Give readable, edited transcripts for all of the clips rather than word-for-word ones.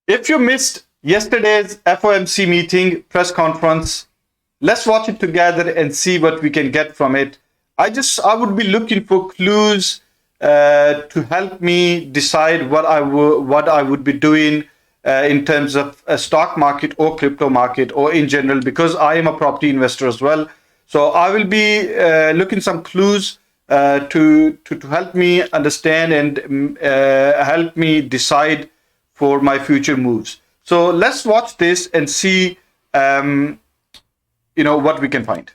If you missed yesterday's FOMC meeting press conference, let's watch it together and see what we can get from it. I would be looking for clues to help me decide what I would be doing in terms of a stock market or crypto market or in general, because I am a property investor as well. So I will be looking some clues to help me understand and help me decide for my future moves. So let's watch this and see, what we can find.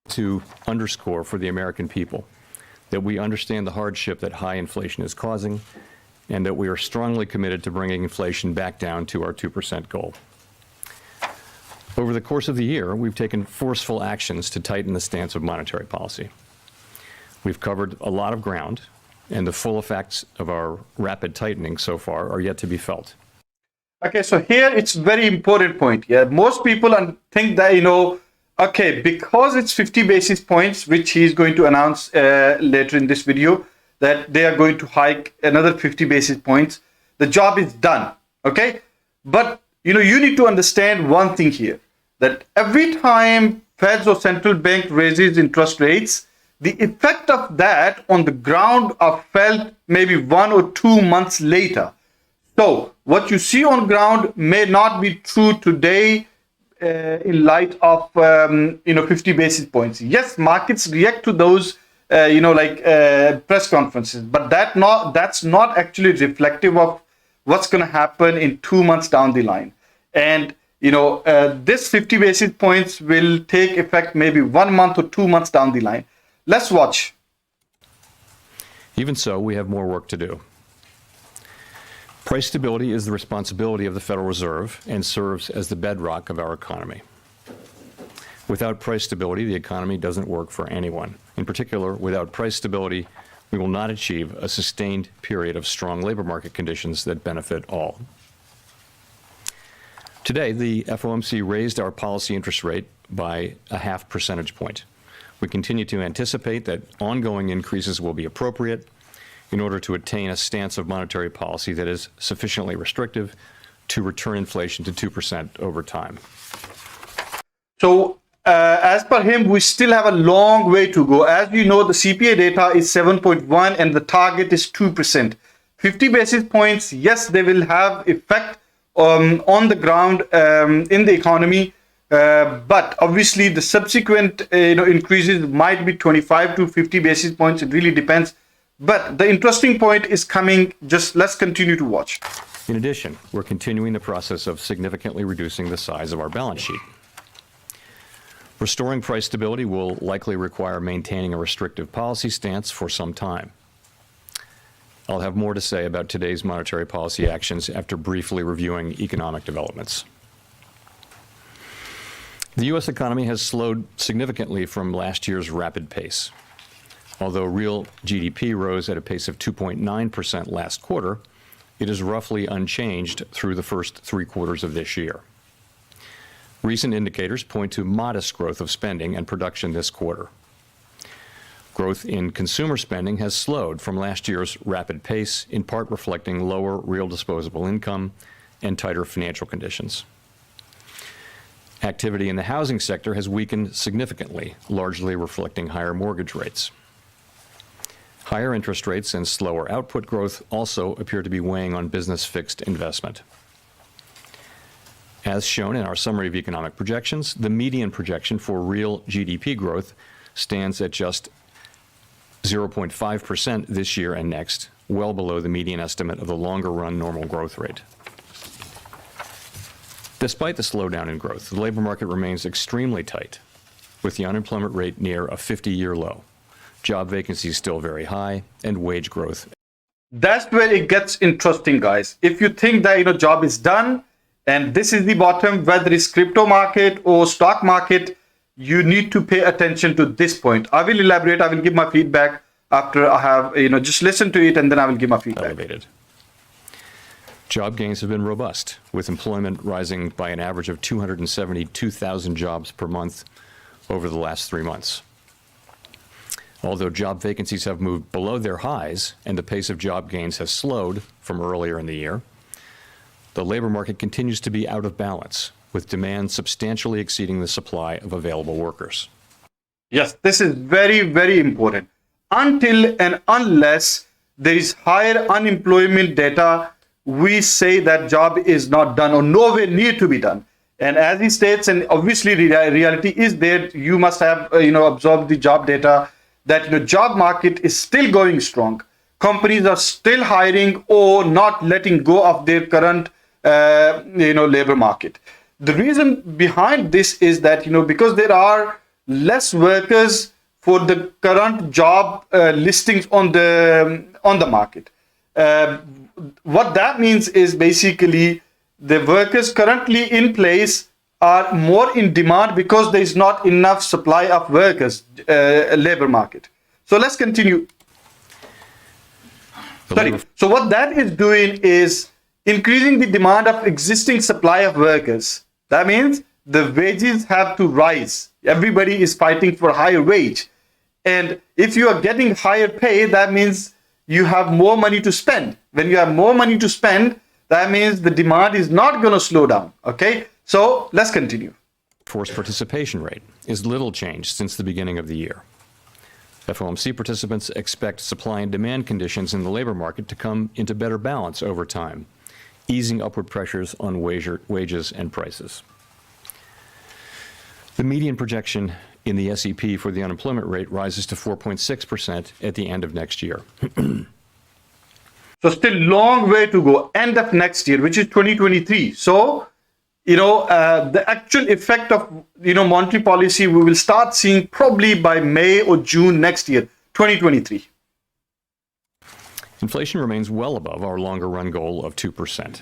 To underscore for the American people that we understand the hardship that high inflation is causing, and that we are strongly committed to bringing inflation back down to our 2% goal. Over the course of the year, we've taken forceful actions to tighten the stance of monetary policy. We've covered a lot of ground, and the full effects of our rapid tightening so far are yet to be felt. Okay, so here it's very important point. Yeah, most people think that, okay, because it's 50 basis points, which he's going to announce later in this video, that they are going to hike another 50 basis points. The job is done, okay? But, you need to understand one thing here, that every time Feds or central bank raises interest rates, the effect of that on the ground are felt maybe 1 or 2 months later. So what you see on ground may not be true today in light of 50 basis points. Yes, markets react to those press conferences, but that's not actually reflective of what's going to happen in 2 months down the line. And this 50 basis points will take effect maybe 1 month or 2 months down the line. Let's watch. Even so, we have more work to do. Price stability is the responsibility of the Federal Reserve and serves as the bedrock of our economy. Without price stability, the economy doesn't work for anyone. In particular, without price stability, we will not achieve a sustained period of strong labor market conditions that benefit all. Today, the FOMC raised our policy interest rate by a 0.5 percentage point. We continue to anticipate that ongoing increases will be appropriate in order to attain a stance of monetary policy that is sufficiently restrictive to return inflation to 2% over time. So, as per him, we still have a long way to go. As you know, the CPI data is 7.1 and the target is 2%. 50 basis points, yes, they will have effect on the ground in the economy. But obviously the subsequent increases might be 25 to 50 basis points. It really depends. But the interesting point is coming. Just let's continue to watch. In addition, we're continuing the process of significantly reducing the size of our balance sheet. Restoring price stability will likely require maintaining a restrictive policy stance for some time. I'll have more to say about today's monetary policy actions after briefly reviewing economic developments. The U.S. economy has slowed significantly from last year's rapid pace. Although real GDP rose at a pace of 2.9% last quarter, it is roughly unchanged through the first 3 quarters of this year. Recent indicators point to modest growth of spending and production this quarter. Growth in consumer spending has slowed from last year's rapid pace, in part reflecting lower real disposable income and tighter financial conditions. Activity in the housing sector has weakened significantly, largely reflecting higher mortgage rates. Higher interest rates and slower output growth also appear to be weighing on business fixed investment. As shown in our summary of economic projections, the median projection for real GDP growth stands at just 0.5% this year and next, well below the median estimate of the longer-run normal growth rate. Despite the slowdown in growth, the labor market remains extremely tight, with the unemployment rate near a 50-year low, job vacancies still very high, and wage growth. That's where it gets interesting, guys. If you think that job is done and this is the bottom, whether it's crypto market or stock market, you need to pay attention to this point. I will elaborate. I will give my feedback after I have just listen to it, and then I will give my feedback. Elevated. Job gains have been robust, with employment rising by an average of 272,000 jobs per month over the last 3 months. Although job vacancies have moved below their highs and the pace of job gains has slowed from earlier in the year, the labor market continues to be out of balance, with demand substantially exceeding the supply of available workers. Yes, this is very, very important. Until and unless there is higher unemployment data, we say that job is not done or nowhere near to be done. And as he states, and obviously reality is there, you must have absorbed the job data that the job market is still going strong. Companies are still hiring or not letting go of their current labor market. The reason behind this is that because there are less workers for the current job listings on the market. What that means is basically the workers currently in place are more in demand because there is not enough supply of workers, labor market. So let's continue. So what that is doing is increasing the demand of existing supply of workers. That means the wages have to rise. Everybody is fighting for higher wage. And if you are getting higher pay, that means you have more money to spend. When you have more money to spend, that means the demand is not going to slow down. Okay, so let's continue. Forced participation rate is little changed since the beginning of the year. FOMC participants expect supply and demand conditions in the labor market to come into better balance over time, easing upward pressures on wages and prices. The median projection in the SEP for the unemployment rate rises to 4.6% at the end of next year. So still long way to go, end of next year, which is 2023. So, the actual effect of, monetary policy, we will start seeing probably by May or June next year, 2023. Inflation remains well above our longer run goal of 2%.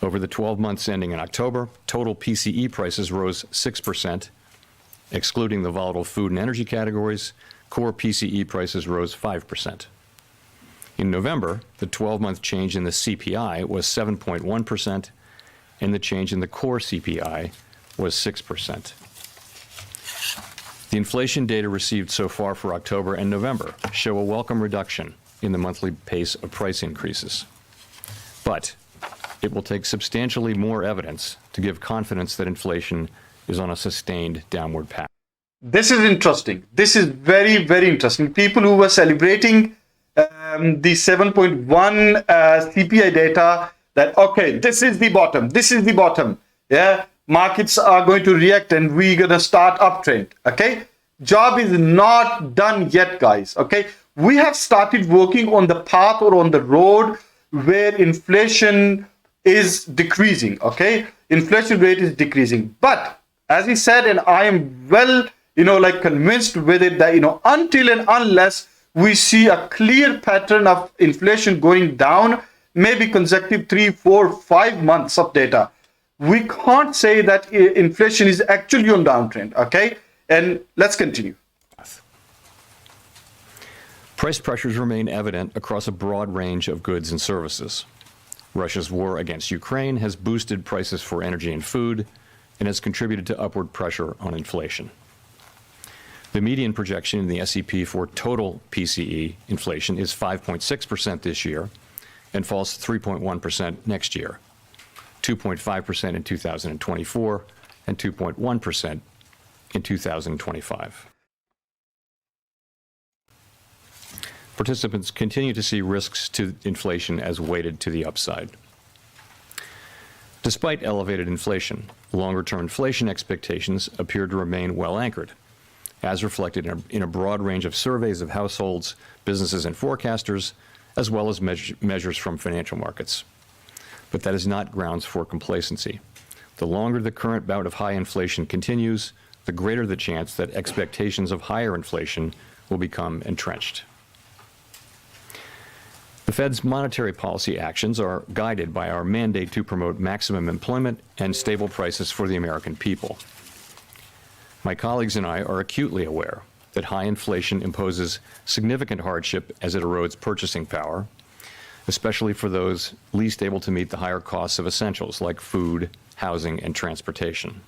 Over the 12 months ending in October, total PCE prices rose 6%. Excluding the volatile food and energy categories, core PCE prices rose 5%. In November, the 12-month change in the CPI was 7.1%, and the change in the core CPI was 6%. The inflation data received so far for October and November show a welcome reduction in the monthly pace of price increases. But it will take substantially more evidence to give confidence that inflation is on a sustained downward path. This is interesting. This is very, very interesting. People who were celebrating the 7.1 CPI data, that, okay, this is the bottom. Yeah, markets are going to react and we're going to start uptrend. Okay, job is not done yet, guys. Okay, we have started working on the path or on the road where inflation is decreasing. Okay, inflation rate is decreasing. But as he said, and I am well, convinced with it that, until and unless we see a clear pattern of inflation going down, maybe consecutive 3, 4, 5 months of data, we can't say that inflation is actually on downtrend. Okay, and let's continue. Price pressures remain evident across a broad range of goods and services. Russia's war against Ukraine has boosted prices for energy and food and has contributed to upward pressure on inflation. The median projection in the SEP for total PCE inflation is 5.6% this year and falls to 3.1% next year, 2.5% in 2024, and 2.1% in 2025. Participants continue to see risks to inflation as weighted to the upside. Despite elevated inflation, longer-term inflation expectations appear to remain well anchored, as reflected in a broad range of surveys of households, businesses, and forecasters, as well as measures from financial markets. But that is not grounds for complacency. The longer the current bout of high inflation continues, the greater the chance that expectations of higher inflation will become entrenched. The Fed's monetary policy actions are guided by our mandate to promote maximum employment and stable prices for the American people. My colleagues and I are acutely aware that high inflation imposes significant hardship as it erodes purchasing power, especially for those least able to meet the higher costs of essentials like food, housing, and transportation.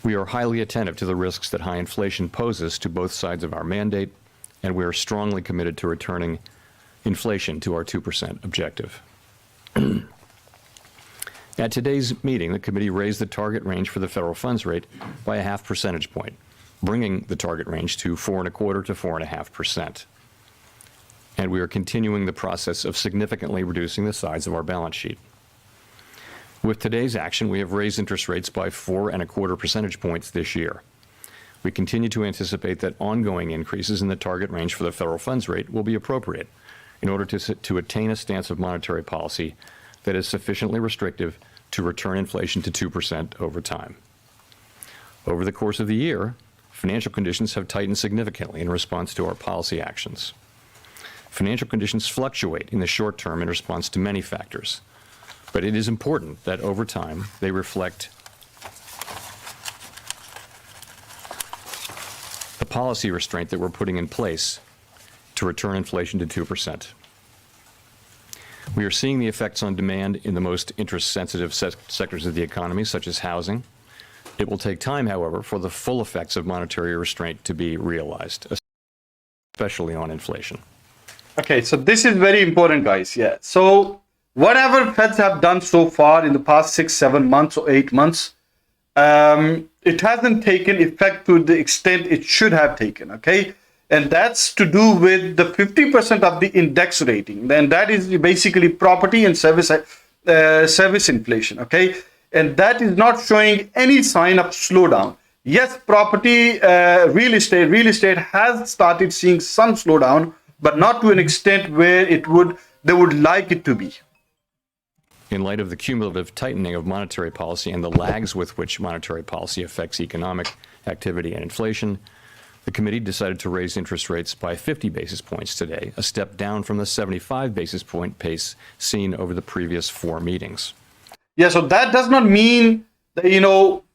We are highly attentive to the risks that high inflation poses to both sides of our mandate, and we are strongly committed to returning inflation to our 2% objective. At today's meeting, the committee raised the target range for the federal funds rate by a half percentage point, bringing the target range to 4.25% to 4.5%. And we are continuing the process of significantly reducing the size of our balance sheet. With today's action, we have raised interest rates by 4.25 percentage points this year. We continue to anticipate that ongoing increases in the target range for the federal funds rate will be appropriate in order to attain a stance of monetary policy that is sufficiently restrictive to return inflation to 2% over time. Over the course of the year, financial conditions have tightened significantly in response to our policy actions. Financial conditions fluctuate in the short term in response to many factors, but it is important that over time they reflect the policy restraint that we're putting in place to return inflation to 2%. We are seeing the effects on demand in the most interest-sensitive sectors of the economy, such as housing. It will take time, however, for the full effects of monetary restraint to be realized, especially on inflation. Okay, so this is very important, guys. Yeah. So whatever Feds have done so far in the past 6, 7 months or 8 months, it hasn't taken effect to the extent it should have taken. Okay. And that's to do with the 50% of the index rating. And that is basically property and service inflation. Okay. And that is not showing any sign of slowdown. Yes, property, real estate has started seeing some slowdown, but not to an extent where they would like it to be. In light of the cumulative tightening of monetary policy and the lags with which monetary policy affects economic activity and inflation, the committee decided to raise interest rates by 50 basis points today, a step down from the 75 basis point pace seen over the previous 4 meetings. Yeah, so that does not mean that,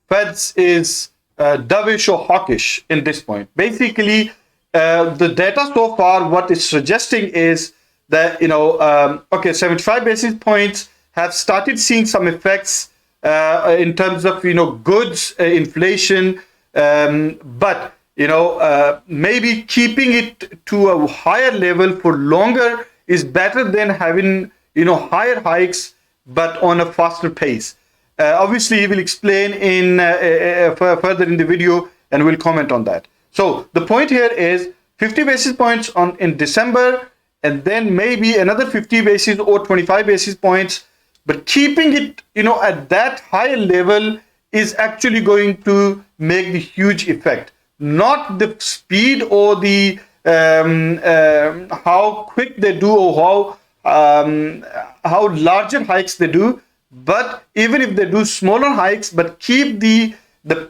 Feds is dovish or hawkish in this point. Basically, the data so far, what it's suggesting is that, 75 basis points have started seeing some effects in terms of, goods inflation, but maybe keeping it to a higher level for longer is better than having, higher hikes, but on a faster pace. Obviously, he will explain further in the video, and we'll comment on that. So the point here is 50 basis points in December, and then maybe another 50 basis or 25 basis points. But keeping it, at that higher level is actually going to make the huge effect. Not the speed or the how quick they do or how larger hikes they do, but even if they do smaller hikes, but keep the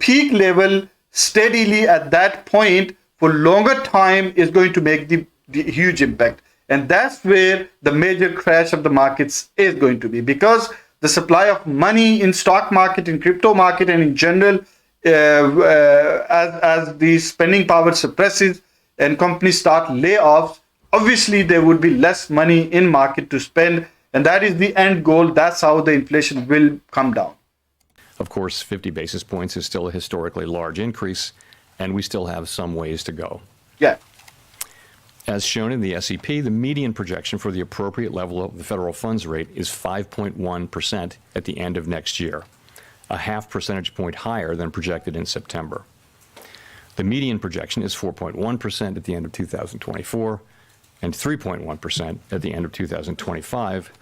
peak level steadily at that point for longer time is going to make the huge impact. And that's where the major crash of the markets is going to be, because the supply of money in stock market, in crypto market, and in general, as the spending power suppresses and companies start layoffs, obviously there would be less money in market to spend, and that is the end goal. That's how the inflation will come down. Of course, 50 basis points is still a historically large increase, and we still have some ways to go. Yeah. As shown in the SEP, the median projection for the appropriate level of the federal funds rate is 5.1% at the end of next year, a half percentage point higher than projected in September. The median projection is 4.1% at the end of 2024 and 3.1% at the end of 2025,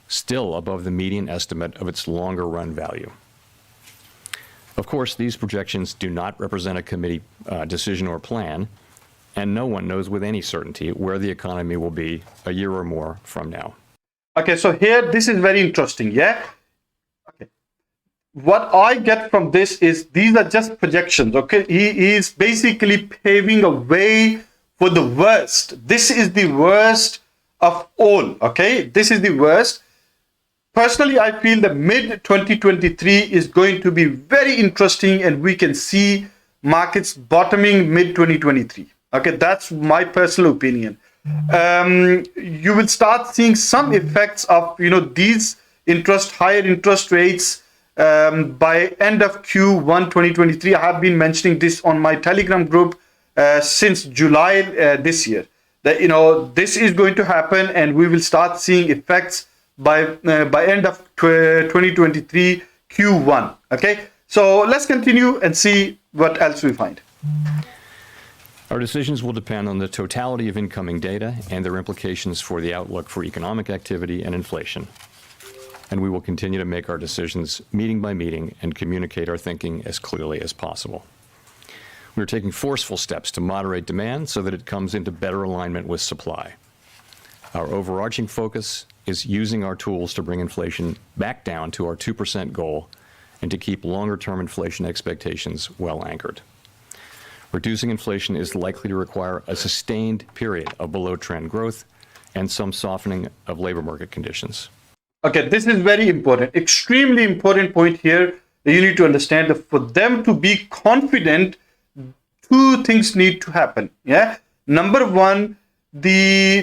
still above the median estimate of its longer run value. Of course, these projections do not represent a committee decision or plan, and no one knows with any certainty where the economy will be a year or more from now. Okay, so here, this is very interesting, yeah? Okay. What I get from this is these are just projections, okay? He is basically paving a way for the worst. This is the worst of all, okay? This is the worst. Personally, I feel that mid-2023 is going to be very interesting, and we can see markets bottoming mid-2023. Okay, that's my personal opinion. You will start seeing some effects of these higher interest rates by end of Q1 2023. I have been mentioning this on my Telegram group since July this year. that, you know, this is going to happen and we will start seeing effects by end of 2023 Q1. Okay, so let's continue and see what else we find. Our decisions will depend on the totality of incoming data and their implications for the outlook for economic activity and inflation. And we will continue to make our decisions meeting by meeting and communicate our thinking as clearly as possible. We're taking forceful steps to moderate demand so that it comes into better alignment with supply. Our overarching focus is using our tools to bring inflation back down to our 2% goal and to keep longer-term inflation expectations well anchored. Reducing inflation is likely to require a sustained period of below-trend growth and some softening of labor market conditions. Okay, this is very important, extremely important point here that you need to understand that for them to be confident, two things need to happen. Yeah, number one, the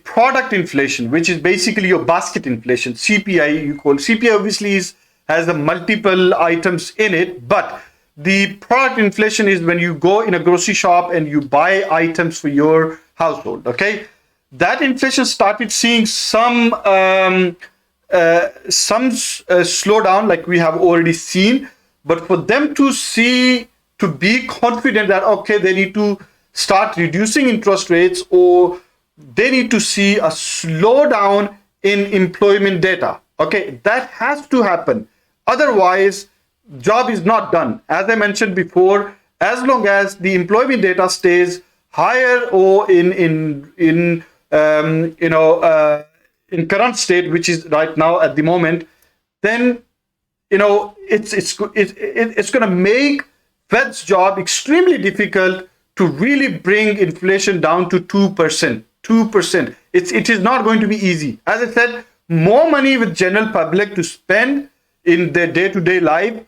product inflation, which is basically your basket inflation, CPI. You call CPI obviously has the multiple items in it, but the product inflation is when you go in a grocery shop and you buy items for your household. Okay, that inflation started seeing some slowdown, like we have already seen. But for them to be confident that okay, they need to start reducing interest rates, or they need to see a slowdown in employment data. Okay, that has to happen. Otherwise, job is not done. As I mentioned before, as long as the employment data stays higher or in current state, which is right now at the moment, then it's going to make Fed's job extremely difficult to really bring inflation down to 2%. 2%. It is not going to be easy. As I said, more money with general public to spend in their day-to-day life,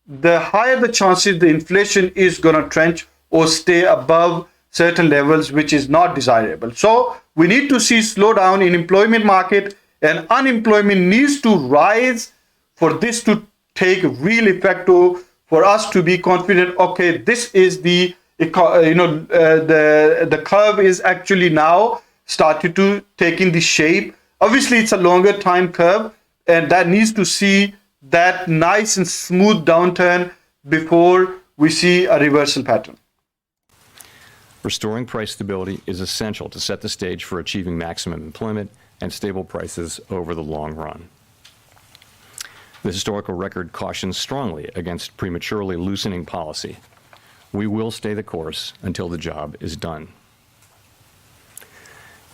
the higher the chances the inflation is going to trench or stay above certain levels, which is not desirable. So we need to see slowdown in employment market, and unemployment needs to rise for this to take real effect, for us to be confident. Okay, this is the curve is actually now started to take in the shape. Obviously, it's a longer time curve, and that needs to see that nice and smooth downturn before we see a reversal pattern. Restoring price stability is essential to set the stage for achieving maximum employment and stable prices over the long run. The historical record cautions strongly against prematurely loosening policy. We will stay the course until the job is done.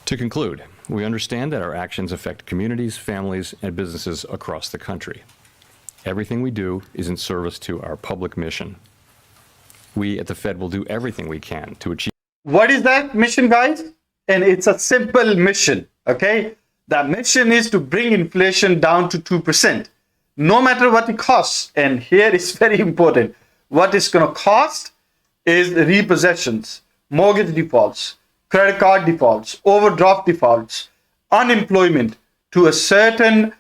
To conclude, we understand that our actions affect communities, families, and businesses across the country. Everything we do is in service to our public mission. We at the Fed will do everything we can to achieve. What is that mission, guys? And it's a simple mission, okay? That mission is to bring inflation down to 2%, no matter what it costs. And here is very important. What it's going to cost is repossessions, mortgage defaults, credit card defaults, overdraft defaults, unemployment to a certain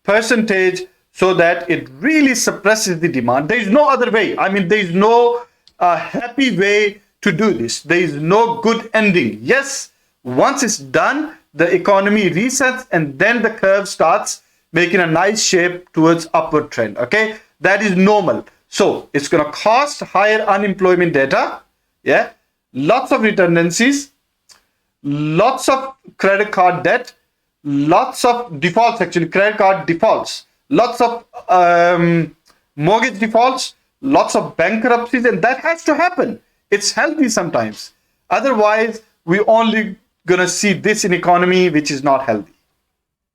percentage, so that it really suppresses the demand. There is no other way. I mean, there is no happy way to do this. There is no good ending. Yes, once it's done, the economy resets and then the curve starts making a nice shape towards upward trend. Okay, that is normal. So it's going to cost higher unemployment data. Yeah, lots of redundancies, lots of credit card debt, lots of defaults, actually credit card defaults, lots of mortgage defaults, lots of bankruptcies, and that has to happen. It's healthy sometimes. Otherwise, we're only going to see this in economy, which is not healthy.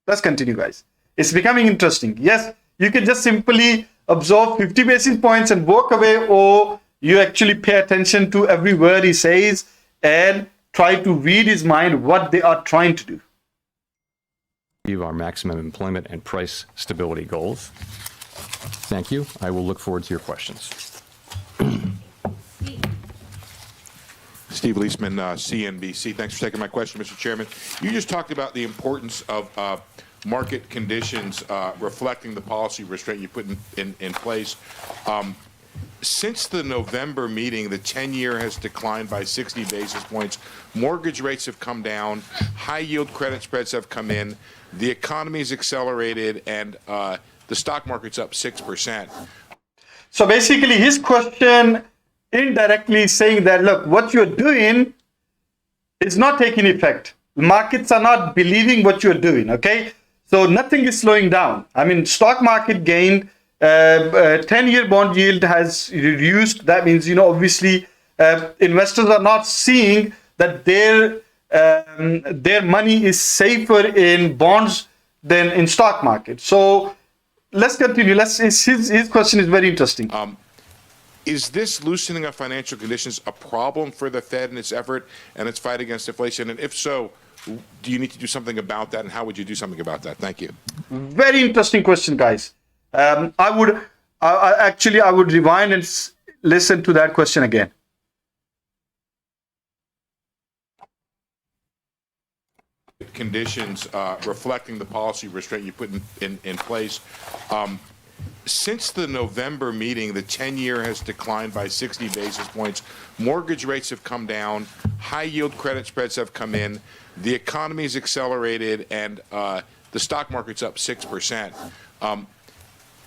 Let's continue, guys. It's becoming interesting. Yes, you can just simply absorb 50 basis points and walk away, or you actually pay attention to every word he says and try to read his mind, what they are trying to do. Achieve our maximum employment and price stability goals. Thank you. I will look forward to your questions. Steve Leisman, CNBC. Thanks for taking my question, Mr. Chairman. You just talked about the importance of market conditions reflecting the policy restraint you put in place. Since the November meeting, the 10-year has declined by 60 basis points. Mortgage rates have come down. High-yield credit spreads have come in. The economy's accelerated, and the stock market's up 6%. So basically, his question indirectly is saying that, look, what you're doing is not taking effect. Markets are not believing what you're doing, okay? So nothing is slowing down. I mean, stock market gained, 10-year bond yield has reduced. That means, obviously, investors are not seeing that their money is safer in bonds than in stock market. So let's continue. His question is very interesting. Is this loosening of financial conditions a problem for the Fed in its effort and its fight against inflation? And if so, do you need to do something about that? And how would you do something about that? Thank you. Very interesting question, guys. I would rewind and listen to that question again. Conditions reflecting the policy restraint you put in place. Since the November meeting, the 10-year has declined by 60 basis points. Mortgage rates have come down. High-yield credit spreads have come in. The economy's accelerated, and the stock market's up 6%.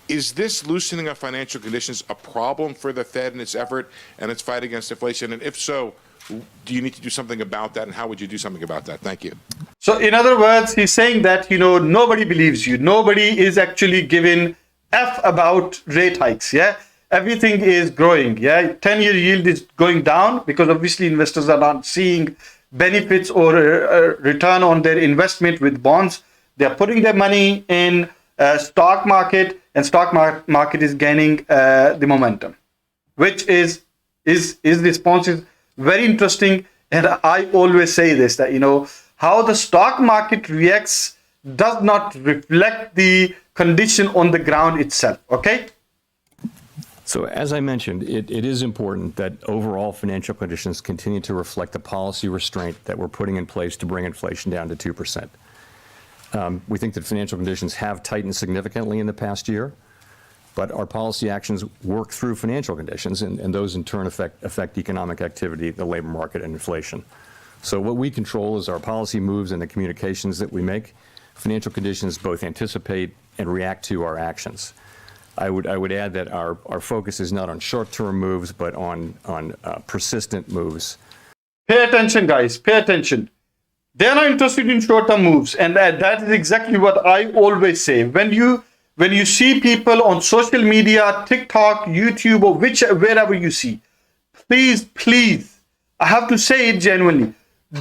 Is this loosening of financial conditions a problem for the Fed in its effort and its fight against inflation? And if so, do you need to do something about that? And how would you do something about that? Thank you. So in other words, he's saying that, nobody believes you. Nobody is actually giving F about rate hikes. Yeah. Everything is growing. Yeah. 10-year yield is going down because obviously investors are not seeing benefits or return on their investment with bonds. They're putting their money in stock market, and stock market is gaining the momentum, which is response is very interesting. And I always say this, that, how the stock market reacts does not reflect the condition on the ground itself. Okay. So as I mentioned, it is important that overall financial conditions continue to reflect the policy restraint that we're putting in place to bring inflation down to 2%. We think that financial conditions have tightened significantly in the past year, but our policy actions work through financial conditions, and those in turn affect economic activity, the labor market, and inflation. So what we control is our policy moves and the communications that we make. Financial conditions both anticipate and react to our actions. I would add that our focus is not on short-term moves, but on persistent moves. Pay attention, guys. Pay attention. They're not interested in short-term moves, and that is exactly what I always say. When you see people on social media, TikTok, YouTube, or wherever you see, please, I have to say it genuinely.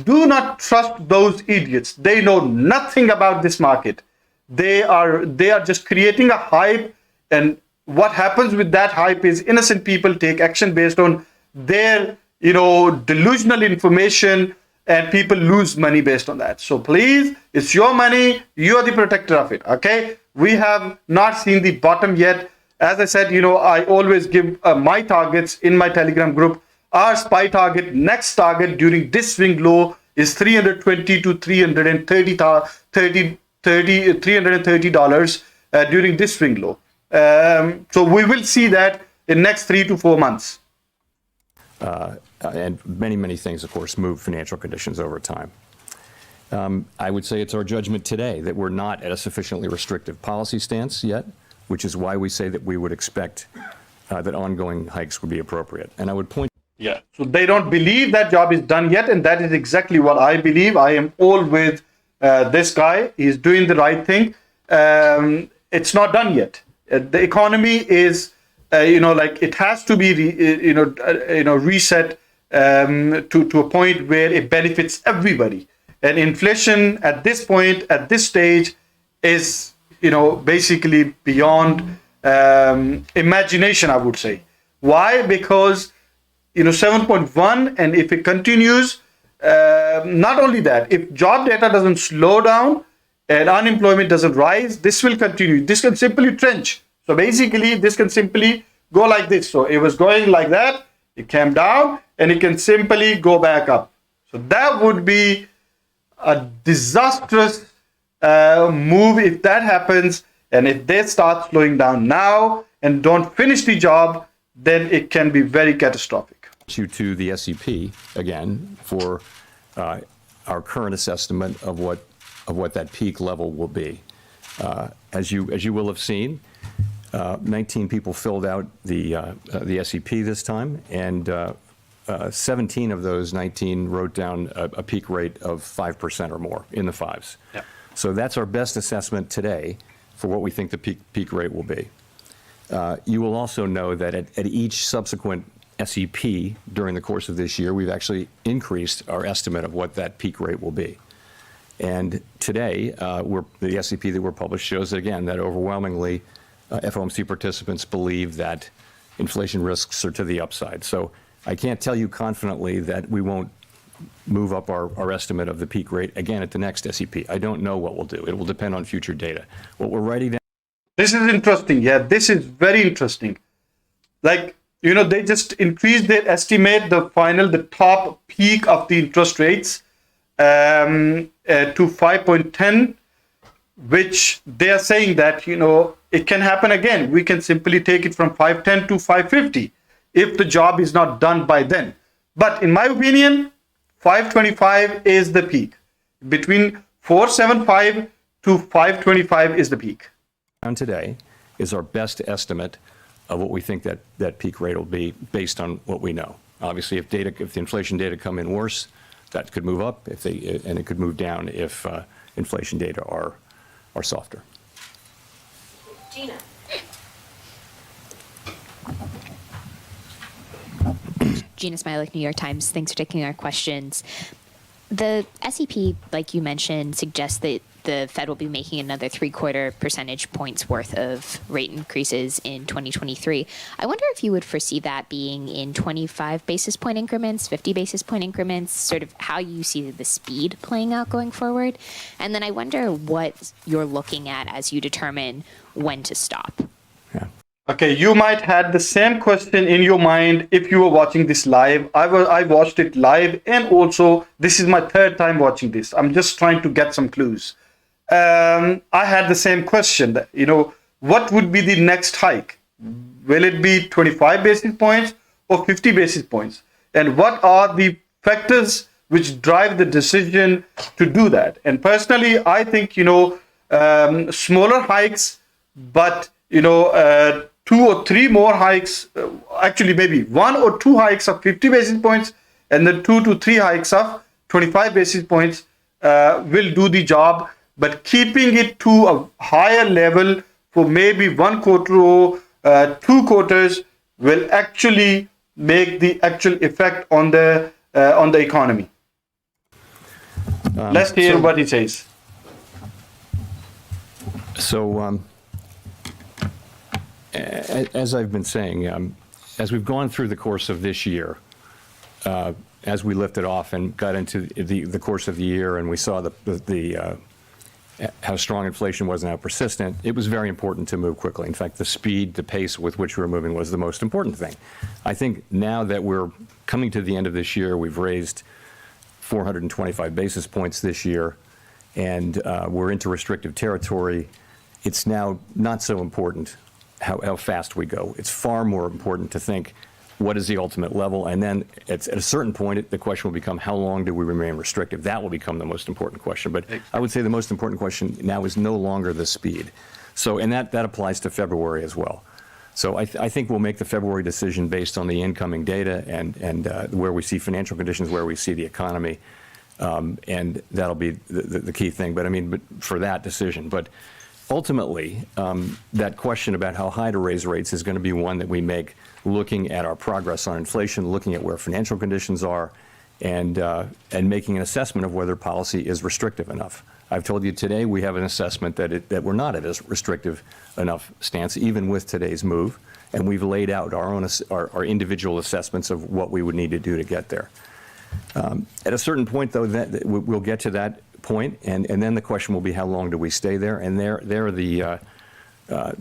Do not trust those idiots. They know nothing about this market. They are just creating a hype, and what happens with that hype is innocent people take action based on their delusional information, and people lose money based on that. So please, it's your money. You are the protector of it. Okay. We have not seen the bottom yet. As I said, I always give my targets in my Telegram group. Our SPY target, next target during this swing low is $320 to $330 during this swing low. So we will see that in next 3 to 4 months. And many things, of course, move financial conditions over time. I would say it's our judgment today that we're not at a sufficiently restrictive policy stance yet, which is why we say that we would expect that ongoing hikes would be appropriate. And I would point. Yeah. So they don't believe that job is done yet, and that is exactly what I believe. I am all with this guy. He's doing the right thing. It's not done yet. The economy is, it has to be, reset to a point where it benefits everybody. And inflation at this point, at this stage, is, basically beyond imagination, I would say. Why? Because 7.1, and if it continues, not only that, if job data doesn't slow down and unemployment doesn't rise, this will continue. This can simply trench. So basically, this can simply go like this. So it was going like that, it came down, and it can simply go back up. So that would be a disastrous move if that happens. And if they start slowing down now and don't finish the job, then it can be very catastrophic. You to the SEP again for our current assessment of what that peak level will be. As you will have seen, 19 people filled out the SEP this time, and 17 of those 19 wrote down a peak rate of 5% or more, in the fives. Yeah. So that's our best assessment today for what we think the peak rate will be. You will also know that at each subsequent SEP during the course of this year, we've actually increased our estimate of what that peak rate will be. And today, the SEP that we're published shows that, again, that overwhelmingly FOMC participants believe that inflation risks are to the upside. So I can't tell you confidently that we won't move up our estimate of the peak rate again at the next SEP. I don't know what we'll do. It will depend on future data. What we're writing down. This is interesting. Yeah, this is very interesting. Like, they just increased their estimate, the top peak of the interest rates to 5.10, which they are saying that, it can happen again. We can simply take it from 510 to 550 if the job is not done by then. But in my opinion, 525 is the peak. Between 475 to 525 is the peak. Today is our best estimate of what we think that peak rate will be based on what we know. Obviously, if the inflation data come in worse, that could move up, and it could move down if inflation data are softer. Gina. Gina Smilik, New York Times. Thanks for taking our questions. The SEP, like you mentioned, suggests that the Fed will be making another 3/4 percentage points worth of rate increases in 2023. I wonder if you would foresee that being in 25 basis point increments, 50 basis point increments, sort of how you see the speed playing out going forward. And then I wonder what you're looking at as you determine when to stop. Yeah. Okay, you might had the same question in your mind if you were watching this live. I watched it live, and also this is my third time watching this. I'm just trying to get some clues. I had the same question that, what would be the next hike? Will it be 25 basis points or 50 basis points? And what are the factors which drive the decision to do that? And personally, I think, smaller hikes, but, 2 or 3 more hikes, actually maybe 1 or 2 hikes of 50 basis points, and then 2 to 3 hikes of 25 basis points will do the job. But keeping it to a higher level for maybe 1 quarter or 2 quarters will actually make the actual effect on the economy. Let's hear what he says. So, as I've been saying, as we've gone through the course of this year, as we lifted off and got into the course of the year, and we saw how strong inflation was and how persistent, it was very important to move quickly. In fact, the pace with which we were moving was the most important thing. I think now that we're coming to the end of this year, we've raised 425 basis points this year, and we're into restrictive territory. It's now not so important how fast we go. It's far more important to think, what is the ultimate level? And then at a certain point, the question will become, how long do we remain restrictive? That will become the most important question. But I would say the most important question now is no longer the speed. So, and that applies to February as well. So I think we'll make the February decision based on the incoming data and where we see financial conditions, where we see the economy. And that'll be the key thing. But for that decision. But ultimately, that question about how high to raise rates is going to be one that we make looking at our progress on inflation, looking at where financial conditions are, and making an assessment of whether policy is restrictive enough. I've told you today we have an assessment that we're not at a restrictive enough stance, even with today's move, and we've laid out our individual assessments of what we would need to do to get there. At a certain point, though, we'll get to that point, and then the question will be, how long do we stay there? And the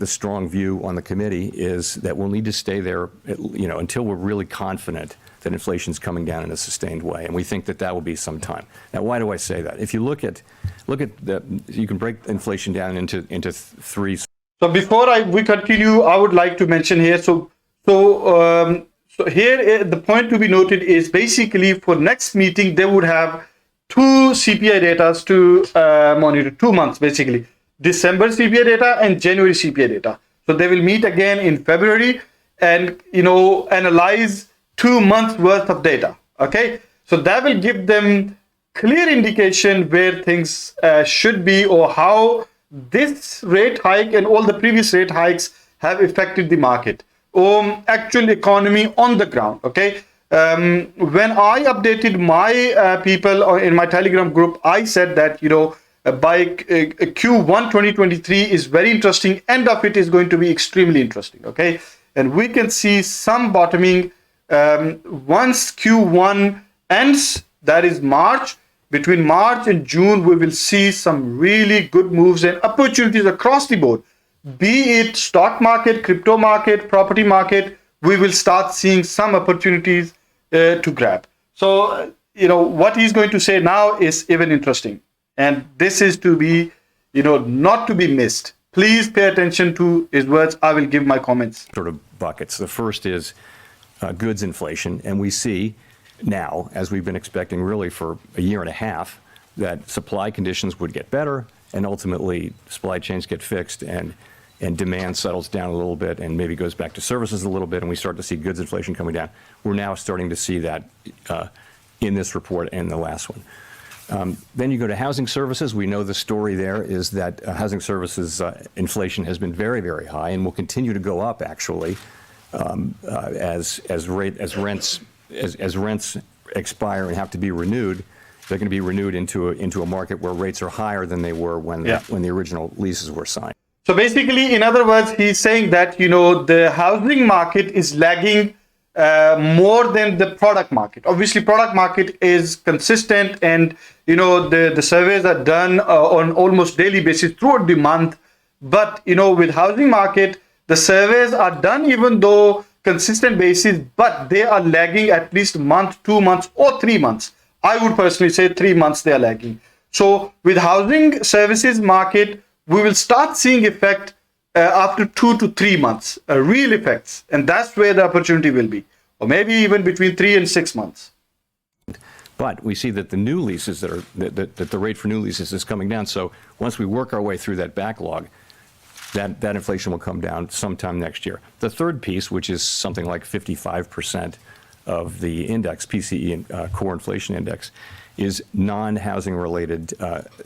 strong view on the committee is that we'll need to stay there, until we're really confident that inflation's coming down in a sustained way, and we think that will be some time. Now, why do I say that? If you look at you can break inflation down into 3. So before we continue, I would like to mention here. So So here the point to be noted is basically for next meeting they would have two CPI data to monitor, 2 months basically, December CPI data and January CPI data. So they will meet again in February and analyze 2 months worth of data. Okay, so that will give them clear indication where things should be, or how this rate hike and all the previous rate hikes have affected the market or actual economy on the ground. Okay, when I updated my people in my Telegram group, I said that by Q1 2023 is very interesting. End of it is going to be extremely interesting. Okay, and we can see some bottoming once Q1 ends. That is March. Between March and June, we will see some really good moves and opportunities across the board. Be it stock market, crypto market, property market, we will start seeing some opportunities to grab. So, what he's going to say now is even interesting. And this is to be, not to be missed. Please pay attention to his words. I will give my comments. Sort of buckets. The first is goods inflation. And we see now, as we've been expecting really for a year and a half, that supply conditions would get better and ultimately supply chains get fixed and demand settles down a little bit and maybe goes back to services a little bit, and we start to see goods inflation coming down. We're now starting to see that in this report and the last one. Then you go to housing services. We know the story there is that housing services inflation has been very, very high and will continue to go up actually as rents expire and have to be renewed. They're going to be renewed into a market where rates are higher than they were when the original leases were signed. So basically, in other words, he's saying that the housing market is lagging more than the product market. Obviously, product market is consistent, and the surveys are done on almost daily basis throughout the month. But with housing market, the surveys are done even though consistent basis, but they are lagging at least a month, 2 months, or 3 months. I would personally say 3 months they are lagging. So with housing services market, we will start seeing effect after 2 to 3 months, real effects, and that's where the opportunity will be, or maybe even between 3 and 6 months. But we see that the new leases that the rate for new leases is coming down. So once we work our way through that backlog, that inflation will come down sometime next year. The third piece, which is something like 55% of the index, PCE, core inflation index, is non-housing related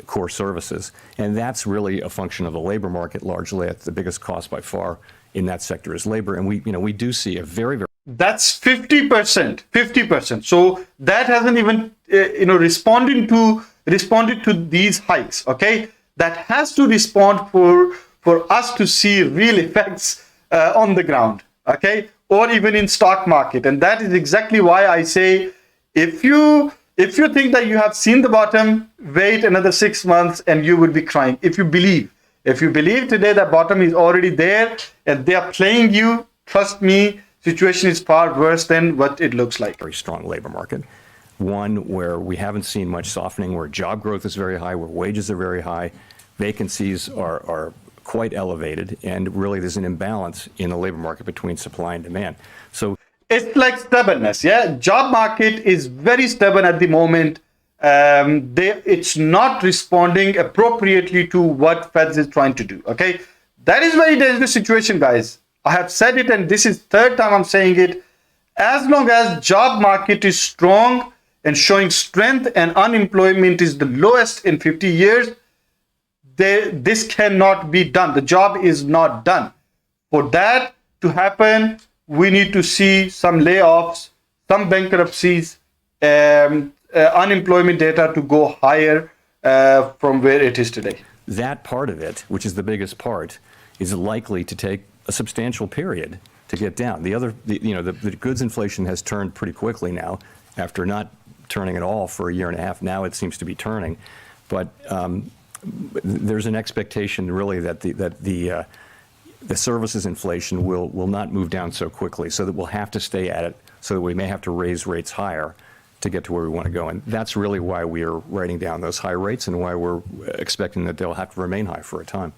core services. And that's really a function of the labor market largely. The biggest cost by far in that sector is labor. And we do see a very, very... That's 50%. So that hasn't even, responded to these hikes, okay? That has to respond for us to see real effects on the ground, okay? Or even in stock market. And that is exactly why I say, if you think that you have seen the bottom, wait another 6 months and you will be crying. If you believe today that bottom is already there and they are playing you, trust me, situation is far worse than what it looks like. Very strong labor market. One where we haven't seen much softening, where job growth is very high, where wages are very high, vacancies are quite elevated, and really there's an imbalance in the labor market between supply and demand. So it's like stubbornness, yeah? Job market is very stubborn at the moment. It's not responding appropriately to what Fed is trying to do, okay? That is very dangerous situation, guys. I have said it, and this is third time I'm saying it. As long as job market is strong and showing strength and unemployment is the lowest in 50 years, this cannot be done. The job is not done. For that to happen, we need to see some layoffs, some bankruptcies, unemployment data to go higher from where it is today. That part of it, which is the biggest part, is likely to take a substantial period to get down. The goods inflation has turned pretty quickly now, after not turning at all for a year and a half. Now it seems to be turning, but there's an expectation really that the services inflation will not move down so quickly, so that we'll have to stay at it, so that we may have to raise rates higher to get to where we want to go. And that's really why we are writing down those high rates and why we're expecting that they'll have to remain high for a time.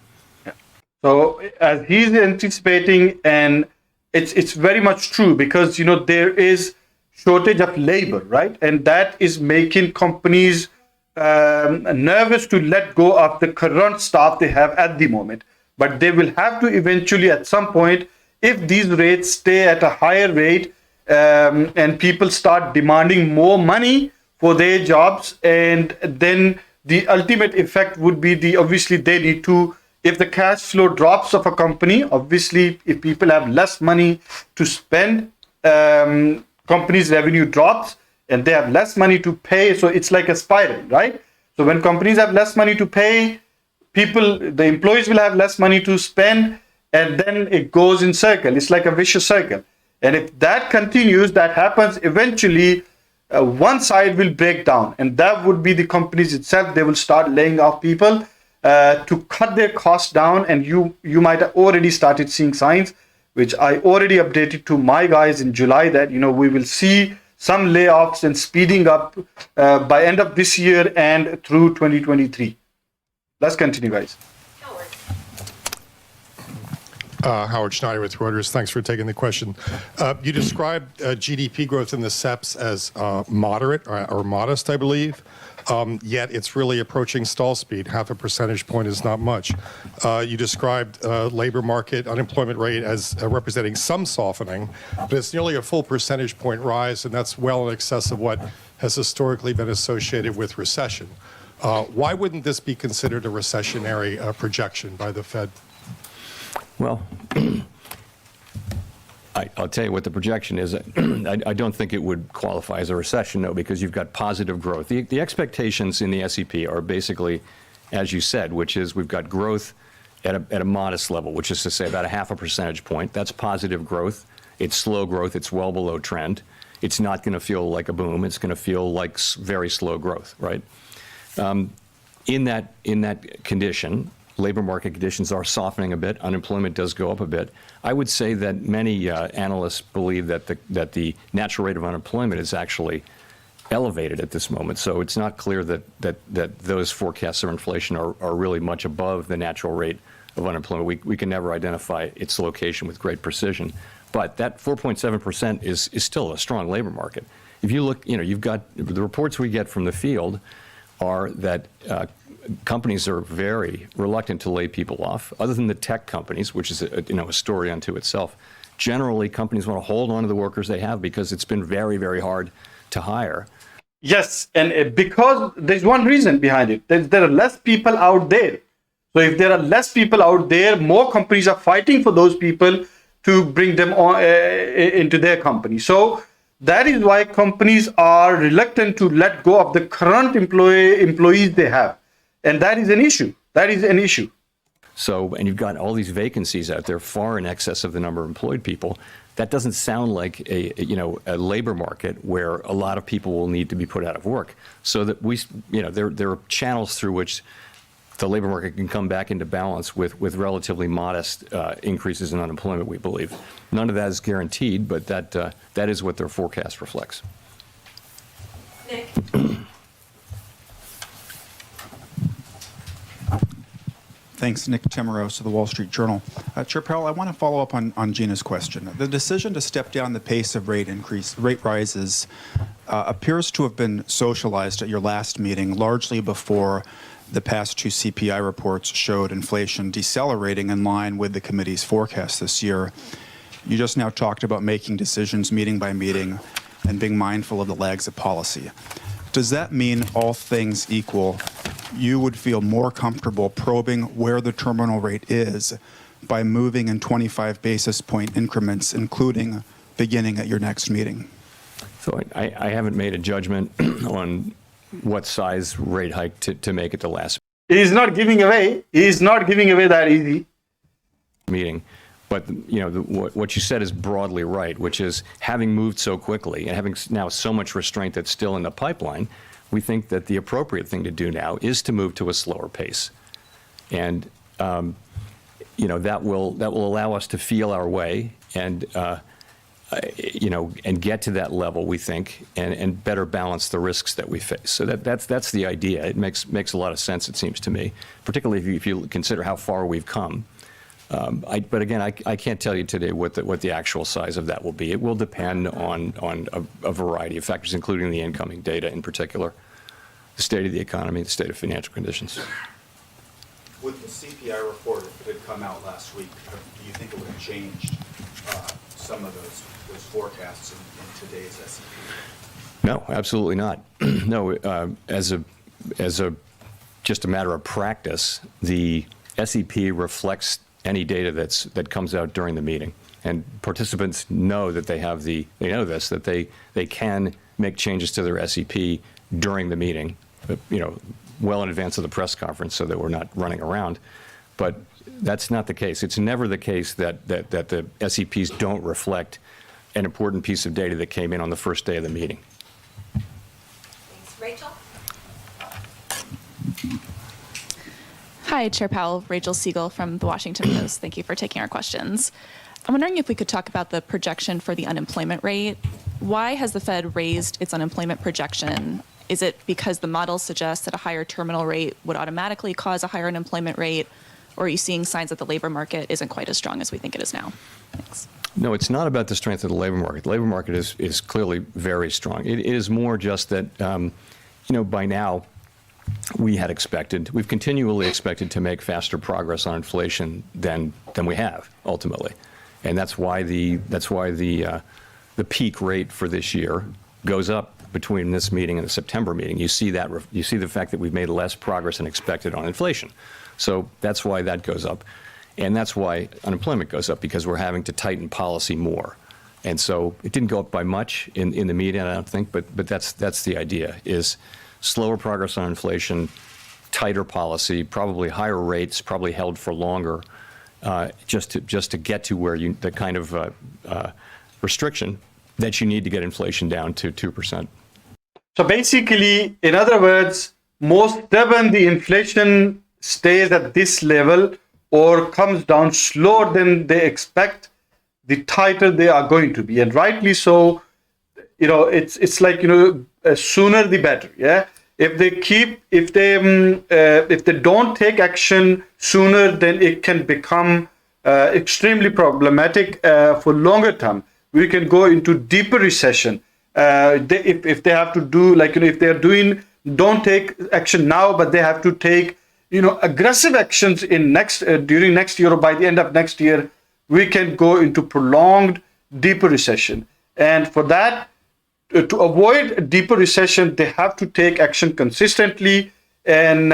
So as he's anticipating an it's very much true, because there is shortage of labor, right? And that is making companies nervous to let go of the current staff they have at the moment. But they will have to eventually, at some point, if these rates stay at a higher rate, and people start demanding more money for their jobs, and then the ultimate effect would be obviously they need to, if the cash flow drops of a company, obviously if people have less money to spend, companies' revenue drops and they have less money to pay. So it's like a spiral, right? So when companies have less money to pay, the employees will have less money to spend, and then it goes in circle. It's like a vicious circle. And if that continues, that happens, eventually one side will break down, and that would be the companies itself. They will start laying off people to cut their costs down. And you might have already started seeing signs, which I already updated to my guys in July, that we will see some layoffs and speeding up by end of this year and through 2023. Let's continue, guys. Howard Schneider with Reuters. Thanks for taking the question. You described GDP growth in the SEPs as moderate or modest, I believe, yet it's really approaching stall speed. Half a percentage point is not much. You described labor market unemployment rate as representing some softening, but it's nearly a full percentage point rise, and that's well in excess of what has historically been associated with recession. Why wouldn't this be considered a recessionary projection by the Fed? Well, I'll tell you what the projection is. I don't think it would qualify as a recession, no, because you've got positive growth. The expectations in the SEP are basically, as you said, which is we've got growth at a modest level, which is to say about a half a percentage point. That's positive growth. It's slow growth. It's well below trend. It's not going to feel like a boom. It's going to feel like very slow growth, right? In that condition, labor market conditions are softening a bit. Unemployment does go up a bit. I would say that many analysts believe that the natural rate of unemployment is actually elevated at this moment. So it's not clear that those forecasts of inflation are really much above the natural rate of unemployment. We can never identify its location with great precision. But that 4.7% is still a strong labor market. If you look, you've got the reports we get from the field are that companies are very reluctant to lay people off, other than the tech companies, which is a story unto itself. Generally, companies want to hold on to the workers they have because it's been very, very hard to hire. Yes, and because there's one reason behind it. There are less people out there. So if there are less people out there, more companies are fighting for those people to bring them on into their company. So that is why companies are reluctant to let go of the current employees they have. And that is an issue. That is an issue. So, and you've got all these vacancies out there far in excess of the number of employed people. That doesn't sound like a labor market where a lot of people will need to be put out of work. So that there are channels through which the labor market can come back into balance with relatively modest increases in unemployment, we believe. None of that is guaranteed, but that is what their forecast reflects. Nick. Thanks, Nick Temeros of the Wall Street Journal. Chair Powell, I want to follow up on Gina's question. The decision to step down the pace of rate rises appears to have been socialized at your last meeting, largely before the past two CPI reports showed inflation decelerating in line with the committee's forecast this year. You just now talked about making decisions meeting by meeting and being mindful of the lags of policy. Does that mean, all things equal, you would feel more comfortable probing where the terminal rate is by moving in 25 basis point increments, including beginning at your next meeting? So I haven't made a judgment on what size rate hike to make at the last He's not giving away. He's not giving away that easy. meeting. But what you said is broadly right, which is having moved so quickly and having now so much restraint that's still in the pipeline, we think that the appropriate thing to do now is to move to a slower pace. And that will allow us to feel our way and and get to that level, we think, and better balance the risks that we face. So that's the idea. It makes a lot of sense, it seems to me, particularly if you consider how far we've come But again, I can't tell you today what the actual size of that will be. It will depend on a variety of factors, including the incoming data in particular, the state of the economy, the state of financial conditions. With the CPI report that had come out last week, do you think it would have changed some of those forecasts in today's S&P? No, absolutely not. No, as a just a matter of practice, the SEP reflects any data that comes out during the meeting, and participants know that they know this, that they can make changes to their SEP during the meeting, well in advance of the press conference, so that we're not running around. But that's not the case. It's never the case that the SEPs don't reflect an important piece of data that came in on the first day of the meeting. Thanks. Rachel? Hi, Chair Powell. Rachel Siegel from the Washington Post. Thank you for taking our questions. I'm wondering if we could talk about the projection for the unemployment rate. Why has the Fed raised its unemployment projection? Is it because the model suggests that a higher terminal rate would automatically cause a higher unemployment rate? Or are you seeing signs that the labor market isn't quite as strong as we think it is now? Thanks. No, it's not about the strength of the labor market. The labor market is clearly very strong. It is more just that, by now, we've continually expected to make faster progress on inflation than we have ultimately, and that's why the peak rate for this year goes up between this meeting and the September meeting. You see the fact that we've made less progress than expected on inflation, so that's why that goes up, and that's why unemployment goes up, because we're having to tighten policy more. And so it didn't go up by much in the meeting, I don't think, but that's the idea, is slower progress on inflation, tighter policy, probably higher rates, probably held for longer, just to get to where the kind of restriction that you need to get inflation down to 2%. So basically, in other words, more stubborn the inflation stays at this level or comes down slower than they expect, the tighter they are going to be. And rightly so, it's like, sooner the better. Yeah. If they don't take action sooner, then it can become extremely problematic for longer term. We can go into deeper recession. If they have to do, if they're don't take action now, but they have to take, aggressive actions during next year or by the end of next year, we can go into prolonged deeper recession. And for that, to avoid a deeper recession, they have to take action consistently and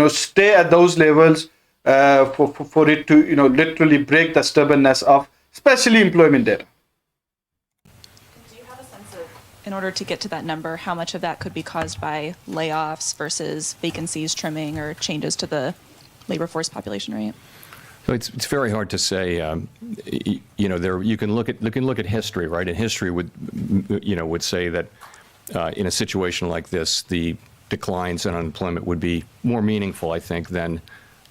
stay at those levels for it to literally break the stubbornness of especially employment data. Do you have a sense of, in order to get to that number, how much of that could be caused by layoffs versus vacancies trimming or changes to the labor force population rate? So it's very hard to say. You can look at history, right? And history would say that in a situation like this, the declines in unemployment would be more meaningful, I think, than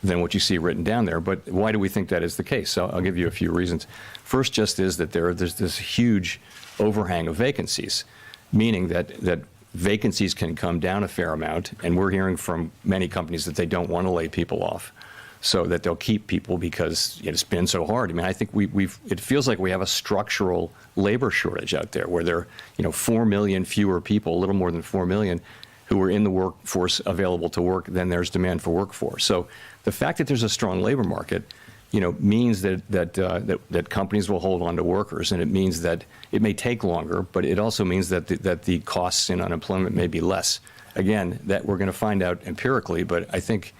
what you see written down there. But why do we think that is the case? So I'll give you a few reasons. First, just is that there's this huge overhang of vacancies, meaning that vacancies can come down a fair amount, and we're hearing from many companies that they don't want to lay people off, so that they'll keep people because it's been so hard. I mean, I think it feels like we have a structural labor shortage out there, where there are 4 million fewer people, a little more than 4 million, who are in the workforce available to work than there's demand for workforce. So the fact that there's a strong labor market, means that companies will hold on to workers, and it means that it may take longer, but it also means that the costs in unemployment may be less. Again, that we're going to find out empirically, but I think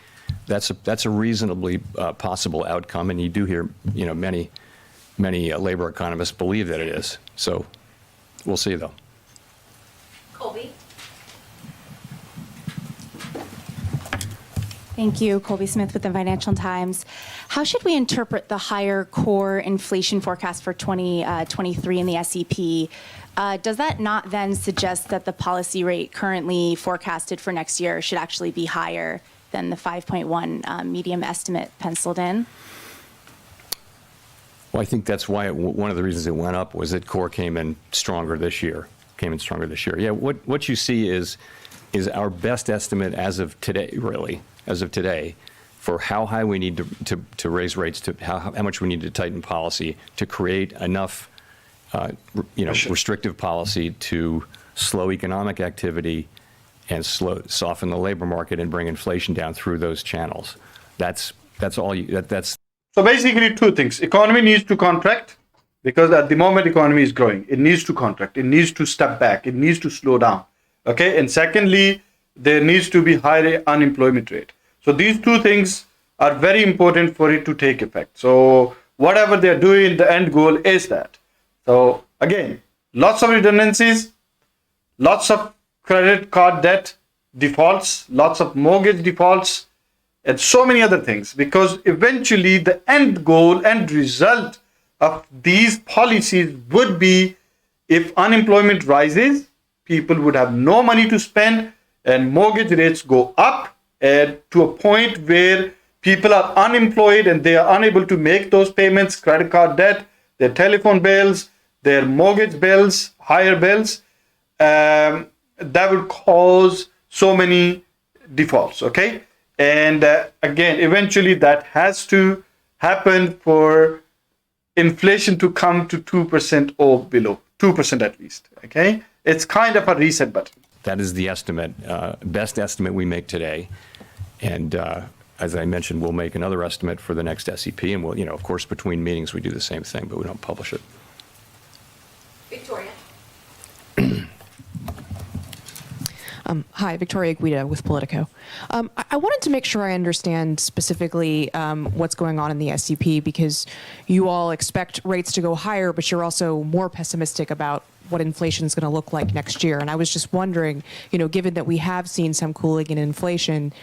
that's a reasonably possible outcome, and you do hear many labor economists believe that it is. So we'll see, though. Colby? Thank you. Colby Smith with the Financial Times. How should we interpret the higher core inflation forecast for 2023 in the SEP? Does that not then suggest that the policy rate currently forecasted for next year should actually be higher than the 5.1 medium estimate penciled in? Well, I think that's why one of the reasons it went up was that core came in stronger this year. Yeah, what you see is our best estimate as of today, really, for how high we need to raise rates, to how much we need to tighten policy to create enough, restrictive policy to slow economic activity and soften the labor market and bring inflation down through those channels. That's all. That's So basically two things. Economy needs to contract because at the moment economy is growing. It needs to contract. It needs to step back. It needs to slow down. Okay. And secondly, there needs to be higher unemployment rate. So these two things are very important for it to take effect. So whatever they're doing, the end goal is that. So again, lots of redundancies, lots of credit card debt defaults, lots of mortgage defaults, and so many other things, because eventually the end goal, end result of these policies would be, if unemployment rises, people would have no money to spend and mortgage rates go up and to a point where people are unemployed and they are unable to make those payments, credit card debt, their telephone bills, their mortgage bills, higher bills, that would cause so many defaults, okay? And again, eventually that has to happen for inflation to come to 2% or below, 2% at least, okay? It's kind of a reset button. That is the estimate, best estimate we make today. And as I mentioned, we'll make another estimate for the next SEP. And we'll, of course, between meetings, we do the same thing, but we don't publish it. Victoria. Hi, Victoria Guida with Politico. I wanted to make sure I understand specifically what's going on in the SEP, because you all expect rates to go higher, but you're also more pessimistic about what inflation is going to look like next year. And I was just wondering, given that we have seen some cooling in inflation,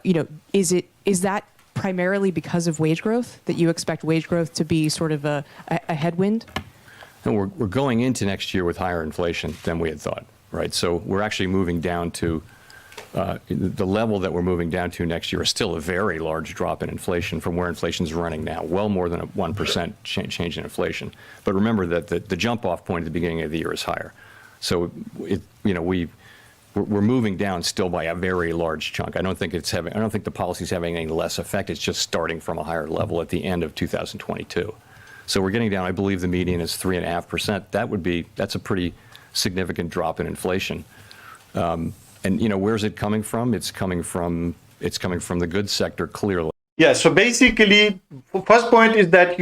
is that primarily because of wage growth, that you expect wage growth to be sort of a headwind? And we're going into next year with higher inflation than we had thought. Right, so we're actually moving down to the level that we're moving down to next year is still a very large drop in inflation from where inflation is running now, well more than a 1% change in inflation. But remember that the jump-off point at the beginning of the year is higher. So we're moving down still by a very large chunk. I don't think the policy is having any less effect. It's just starting from a higher level at the end of 2022. So we're getting down. I believe the median is 3.5%. That's a pretty significant drop in inflation. And where's it coming from? It's coming from the goods sector, clearly. Yeah, so basically, first point is that,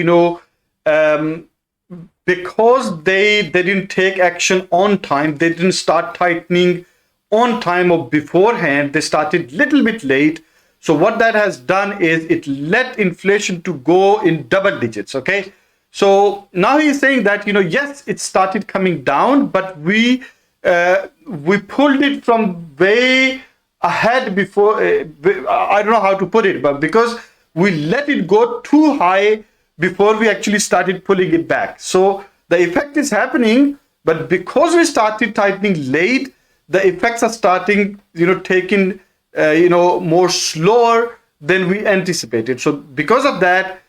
because they didn't take action on time, they didn't start tightening on time or beforehand, they started a little bit late. So what that has done is it let inflation to go in double digits, okay? So now he's saying that, yes, it started coming down, but we pulled it from way ahead before, I don't know how to put it, but because we let it go too high before we actually started pulling it back. So the effect is happening, but because we started tightening late, the effects are starting, taking, more slower than we anticipated. So because of that,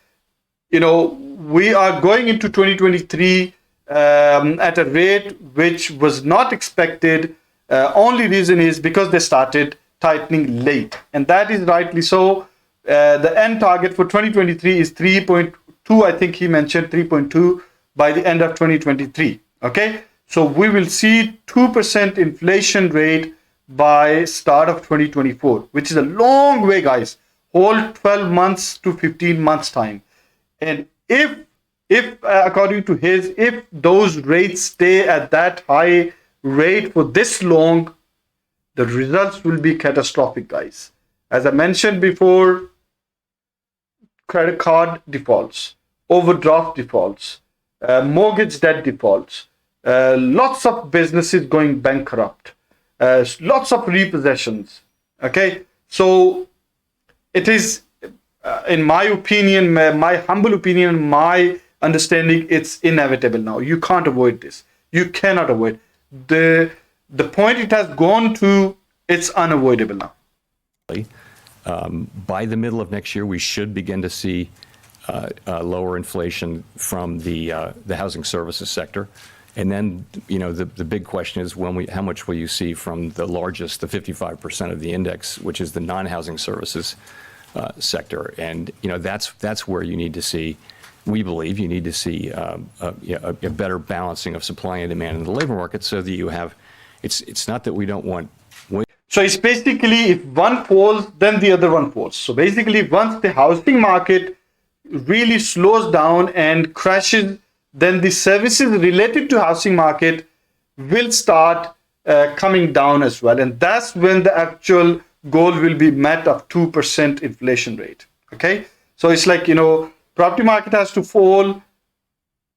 we are going into 2023 at a rate which was not expected. Only reason is because they started tightening late. And that is rightly so. The end target for 2023 is 3.2. I think he mentioned 3.2 by the end of 2023. Okay. So we will see 2% inflation rate by start of 2024, which is a long way, guys. Whole 12 months to 15 months time. And if according to if those rates stay at that high rate for this long, the results will be catastrophic, guys. As I mentioned before, credit card defaults, overdraft defaults, mortgage debt defaults, lots of businesses going bankrupt, lots of repossessions. Okay, so it is, in my opinion, my humble opinion, my understanding, it's inevitable now. You can't avoid this. You cannot avoid the point it has gone to. It's unavoidable now. By the middle of next year, we should begin to see lower inflation from the housing services sector. And then, the big question is how much will you see from the largest, the 55% of the index, which is the non-housing services, sector. And, that's where you need to see, we believe you need to see a better balancing of supply and demand in the labor market so that you have, it's not that we don't want. So it's basically if one falls, then the other one falls. So basically once the housing market really slows down and crashes, then the services related to housing market will start coming down as well. And that's when the actual goal will be met of 2% inflation rate. Okay. So it's like, property market has to fall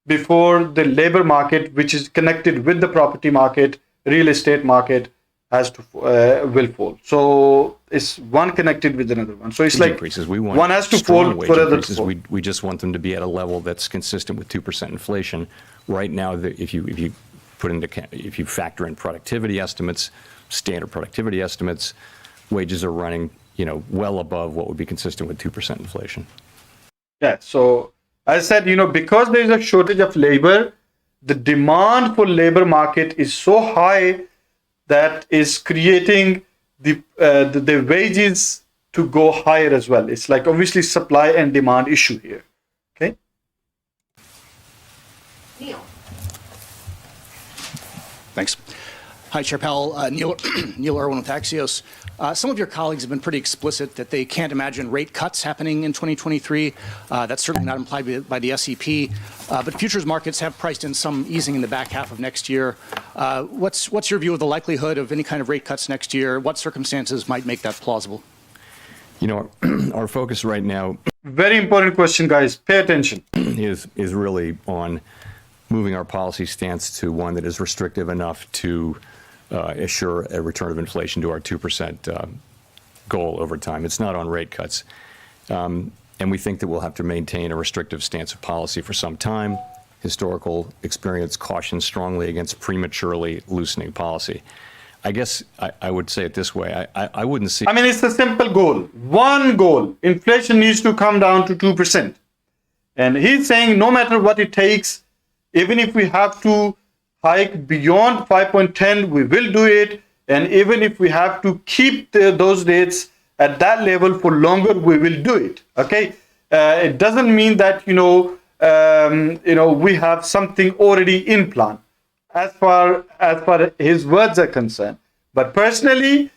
before the labor market, which is connected with the property market, real estate market, has to will fall. So it's one connected with another one. So it's like increases. We want one has to strong fall wage for other to increases. fall. We just want them to be at a level that's consistent with 2% inflation. Right now, if you factor in productivity estimates, standard productivity estimates, wages are running, well above what would be consistent with 2% inflation. Yeah. So as I said, because there is a shortage of labor, the demand for labor market is so high that is creating the wages to go higher as well. It's like obviously supply and demand issue here. Okay. Neil. Thanks. Hi, Chair Powell. Neil Irwin with Axios. Some of your colleagues have been pretty explicit that they can't imagine rate cuts happening in 2023. That's certainly not implied by the SEP. But futures markets have priced in some easing in the back half of next year. What's your view of the likelihood of any kind of rate cuts next year? What circumstances might make that plausible? Our focus right now Very important question, guys. Pay attention. is really on moving our policy stance to one that is restrictive enough to assure a return of inflation to our 2% goal over time. It's not on rate cuts. And we think that we'll have to maintain a restrictive stance of policy for some time. Historical experience cautions strongly against prematurely loosening policy. I guess I would say it this way. I wouldn't see. I mean, it's a simple goal. One goal. Inflation needs to come down to 2%. And he's saying no matter what it takes, even if we have to hike beyond 5.10, we will do it. And even if we have to keep those rates at that level for longer, we will do it. Okay. It doesn't mean that, we have something already in plan as far as his words are concerned. But personally,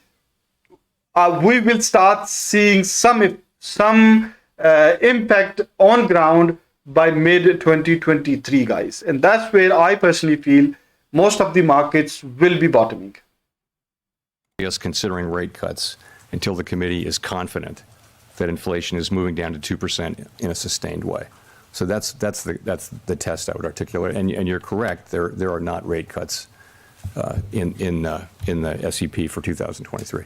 we will start seeing some impact on ground by mid-2023, guys. And that's where I personally feel most of the markets will be bottoming. Us considering rate cuts until the committee is confident that inflation is moving down to 2% in a sustained way. So that's the test I would articulate. And you're correct. There are not rate cuts in the SEP for 2023.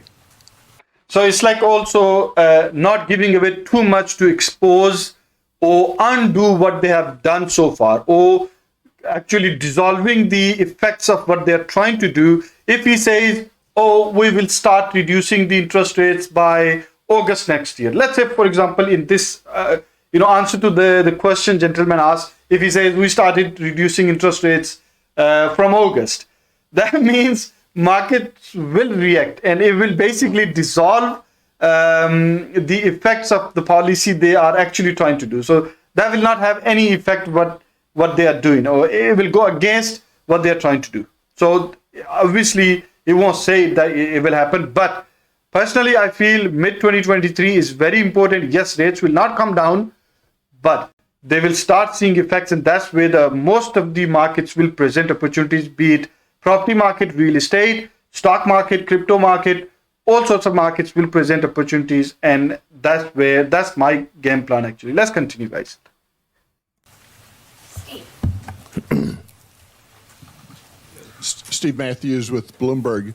So it's like also not giving away too much to expose or undo what they have done so far, or actually dissolving the effects of what they're trying to do. If he says, we will start reducing the interest rates by August next year. Let's say, for example, in this answer to the question gentleman asked, if he says we started reducing interest rates from August, that means markets will react and it will basically dissolve the effects of the policy they are actually trying to do. So that will not have any effect what they are doing, or it will go against what they are trying to do. So obviously it won't say that it will happen, but personally I feel mid-2023 is very important. Yes, rates will not come down, but they will start seeing effects, and that's where most of the markets will present opportunities, be it property market, real estate, stock market, crypto market, all sorts of markets will present opportunities, and that's my game plan actually. Let's continue, guys. Steve Matthews with Bloomberg.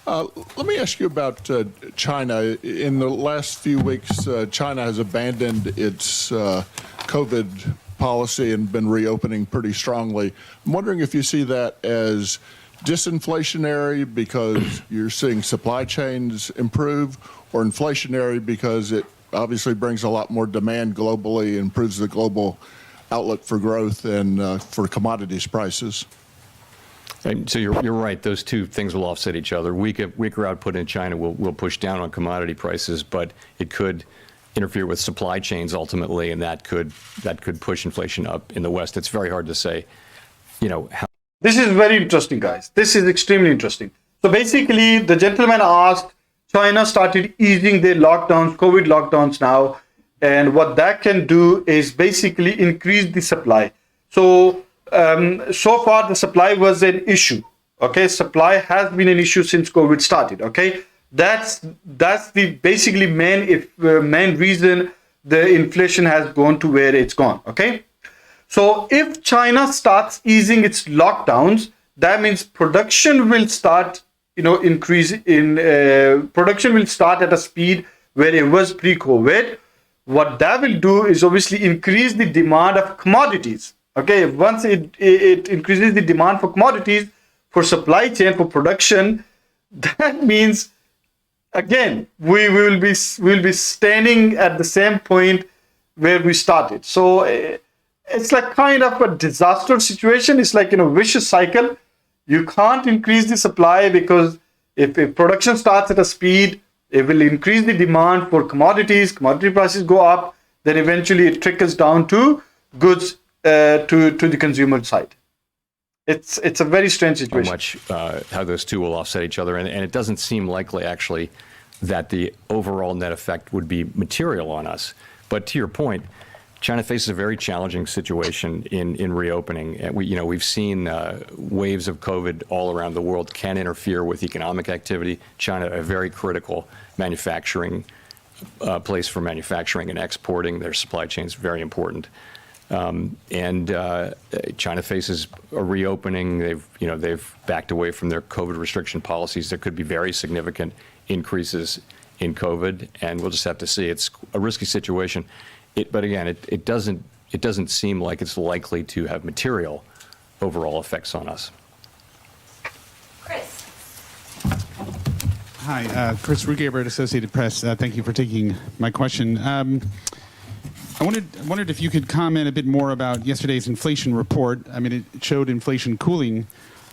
Let me ask you about China. In the last few weeks, China has abandoned its COVID policy and been reopening pretty strongly. I'm wondering if you see that as disinflationary because you're seeing supply chains improve, or inflationary because it obviously brings a lot more demand globally, improves the global outlook for growth and for commodities prices. So you're right. Those two things will offset each other. Weaker output in China will push down on commodity prices, but it could interfere with supply chains ultimately, and that could push inflation up in the West. It's very hard to say, how. This is very interesting, guys. This is extremely interesting. So basically, the gentleman asked, China started easing their lockdowns, COVID lockdowns now, and what that can do is basically increase the supply. So, so far the supply was an issue. Okay, supply has been an issue since COVID started. Okay, that's the basically main reason the inflation has gone to where it's gone. Okay, so if China starts easing its lockdowns, that means production will start, increase in production will start at a speed where it was pre-COVID. What that will do is obviously increase the demand of commodities. Okay, once it increases the demand for commodities, for supply chain, for production, that means again we will be standing at the same point where we started. So it's like kind of a disaster situation. It's like vicious cycle. You can't increase the supply because if production starts at a speed, it will increase the demand for commodities. Commodity prices go up, then eventually it trickles down to goods to the consumer side. It's a very strange situation. How those two will offset each other, and it doesn't seem likely actually that the overall net effect would be material on us. But to your point, China faces a very challenging situation in reopening. And we've seen waves of COVID all around the world can interfere with economic activity. China, a very critical manufacturing place for manufacturing and exporting. Their supply chain is very important. China faces a reopening. They've backed away from their COVID restriction policies. There could be very significant increases in COVID, and we'll just have to see. It's a risky situation. But again, it doesn't seem like it's likely to have material overall effects on us. Chris. Hi, Chris Rugaber at Associated Press. Thank you for taking my question. I wondered if you could comment a bit more about yesterday's inflation report. I mean, it showed inflation cooling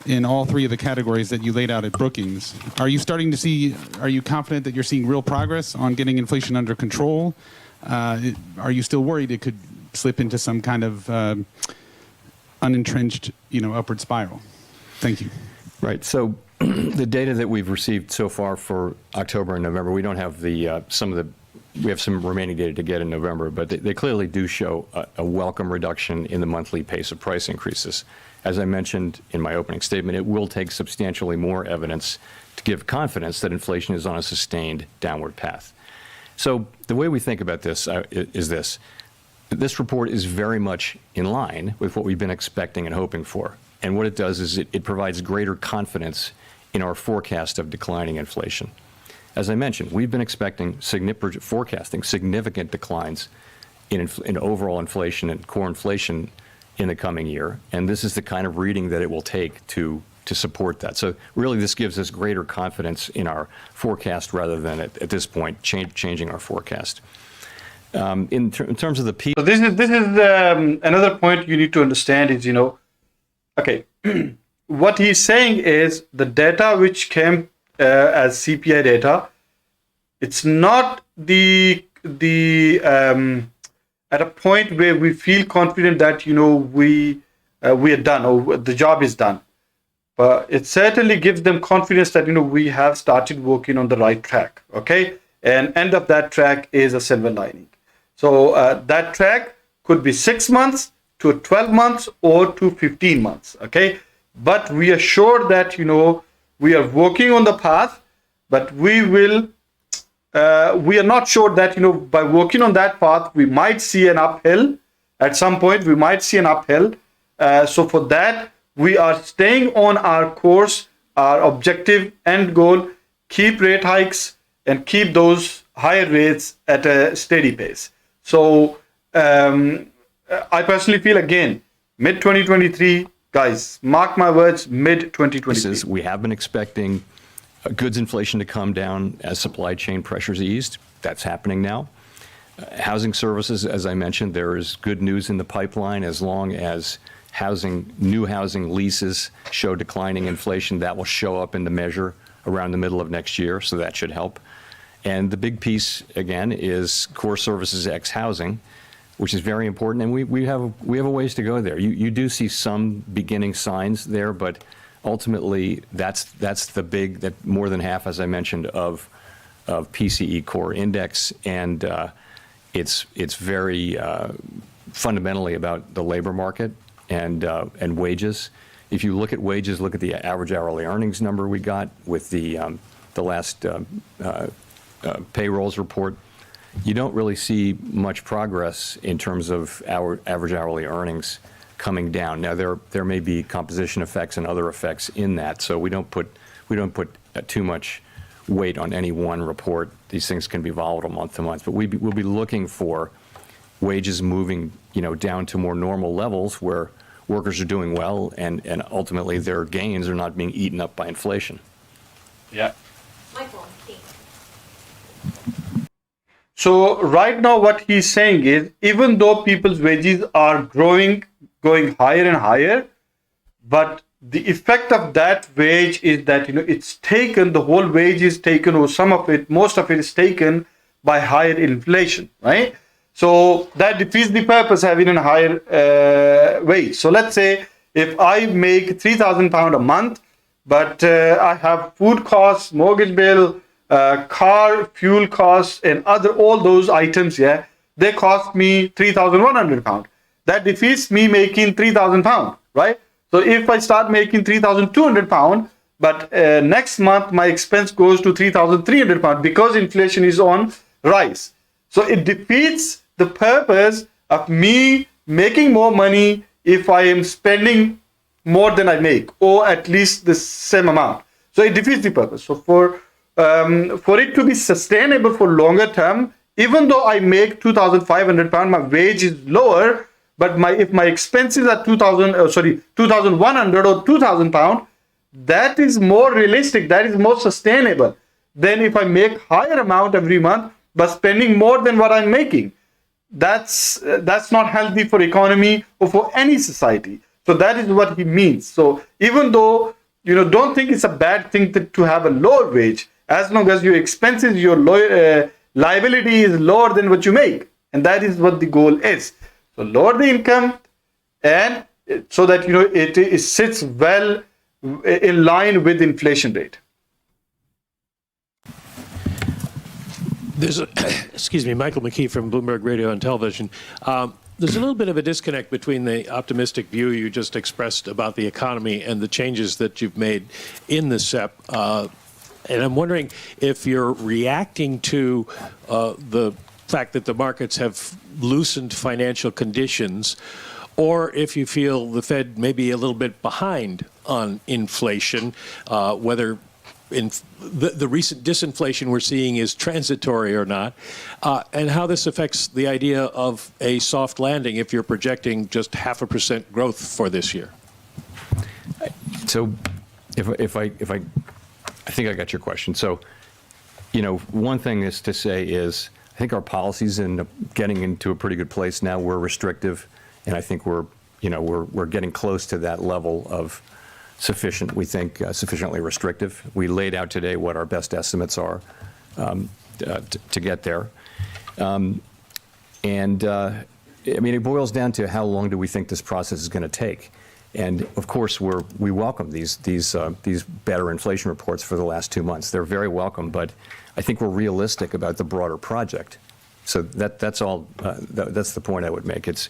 in all three of the categories that you laid out at Brookings. Are you confident that you're seeing real progress on getting inflation under control? Are you still worried it could slip into some kind of unentrenched, upward spiral? Thank you. Right. So the data that we've received so far for October and November, we don't have we have some remaining data to get in November, but they clearly do show a welcome reduction in the monthly pace of price increases. As I mentioned in my opening statement, it will take substantially more evidence to give confidence that inflation is on a sustained downward path. So the way we think about this is this. This report is very much in line with what we've been expecting and hoping for. And what it does is it provides greater confidence in our forecast of declining inflation. As I mentioned, we've been forecasting significant declines in overall inflation and core inflation in the coming year. And this is the kind of reading that it will take to support that. So really, this gives us greater confidence in our forecast rather than at this point changing our forecast. In terms of the piece. So this is another point you need to understand is, okay, what he's saying is the data which came as CPI data, it's not at a point where we feel confident that we are done or the job is done, but it certainly gives them confidence that we have started working on the right track. Okay, and end of that track is a silver lining. So that track could be 6 months to 12 months or to 15 months. Okay, but we are sure that we are working on the path, but we are not sure that by working on that path we might see an uphill at some point. We might see an uphill. So for that we are staying on our course, our objective end goal: keep rate hikes and keep those higher rates at a steady pace. So I personally feel, again, mid 2023. Guys, mark my words, mid-2023. We have been expecting goods inflation to come down as supply chain pressures eased. That's happening now. Housing services, as I mentioned, there is good news in the pipeline. As long as new housing leases show declining inflation, that will show up in the measure around the middle of next year, so that should help. And the big piece, again, is core services ex housing, which is very important. And we have a ways to go there. You do see some beginning signs there, but ultimately that's that more than half, as I mentioned, of PCE core index. And it's very fundamentally about the labor market and wages. If you look at wages, look at the average hourly earnings number we got with the last payrolls report, you don't really see much progress in terms of our average hourly earnings coming down. Now there may be composition effects and other effects in that, so we don't put too much weight on any one report. These things can be volatile month to month, but we'll be looking for wages moving, down to more normal levels where workers are doing well and ultimately their gains are not being eaten up by inflation. Yeah. Michael, Keith. So right now what he's saying is, even though people's wages are going higher and higher, but the effect of that wage is that, it's taken, the whole wage is taken, or most of it is taken by higher inflation, right? So that defeats the purpose of having a higher wage. So let's say if I make £3,000 a month, but I have food costs, mortgage bill, car fuel costs, and all those items, they cost me £3,100. That defeats me making £3,000, right? So if I start making £3,200, but next month my expense goes to £3,300 because inflation is on rise. So it defeats the purpose of me making more money if I am spending more than I make, or at least the same amount. So it defeats the purpose. So for it to be sustainable for longer term, even though I make £2,500, my wage is lower, but if my expenses are £2,100 or £2,000, that is more realistic, that is more sustainable than if I make higher amount every month but spending more than what I'm making. That's not healthy for economy or for any society. So that is what he means. So even though, don't think it's a bad thing to have a lower wage, as long as your expenses, your liability is lower than what you make. And that is what the goal is. So lower the income, and so that, it sits well in line with inflation rate. There's Michael McKee from Bloomberg Radio and Television. There's a little bit of a disconnect between the optimistic view you just expressed about the economy and the changes that you've made in the SEP. And I'm wondering if you're reacting to the fact that the markets have loosened financial conditions, or if you feel the Fed may be a little bit behind on inflation, whether the recent disinflation we're seeing is transitory or not, and how this affects the idea of a soft landing if you're projecting just 0.5% growth for this year. So if I think I got your question. So, one thing is to say is, I think our policies in getting into a pretty good place now. We're restrictive, and I think we're getting close to that level of sufficiently restrictive. We laid out today what our best estimates are to get there. It boils down to how long do we think this process is going to take? And of course, we welcome these better inflation reports for the last 2 months. They're very welcome, but I think we're realistic about the broader project. So that's all. That's the point I would make. It's,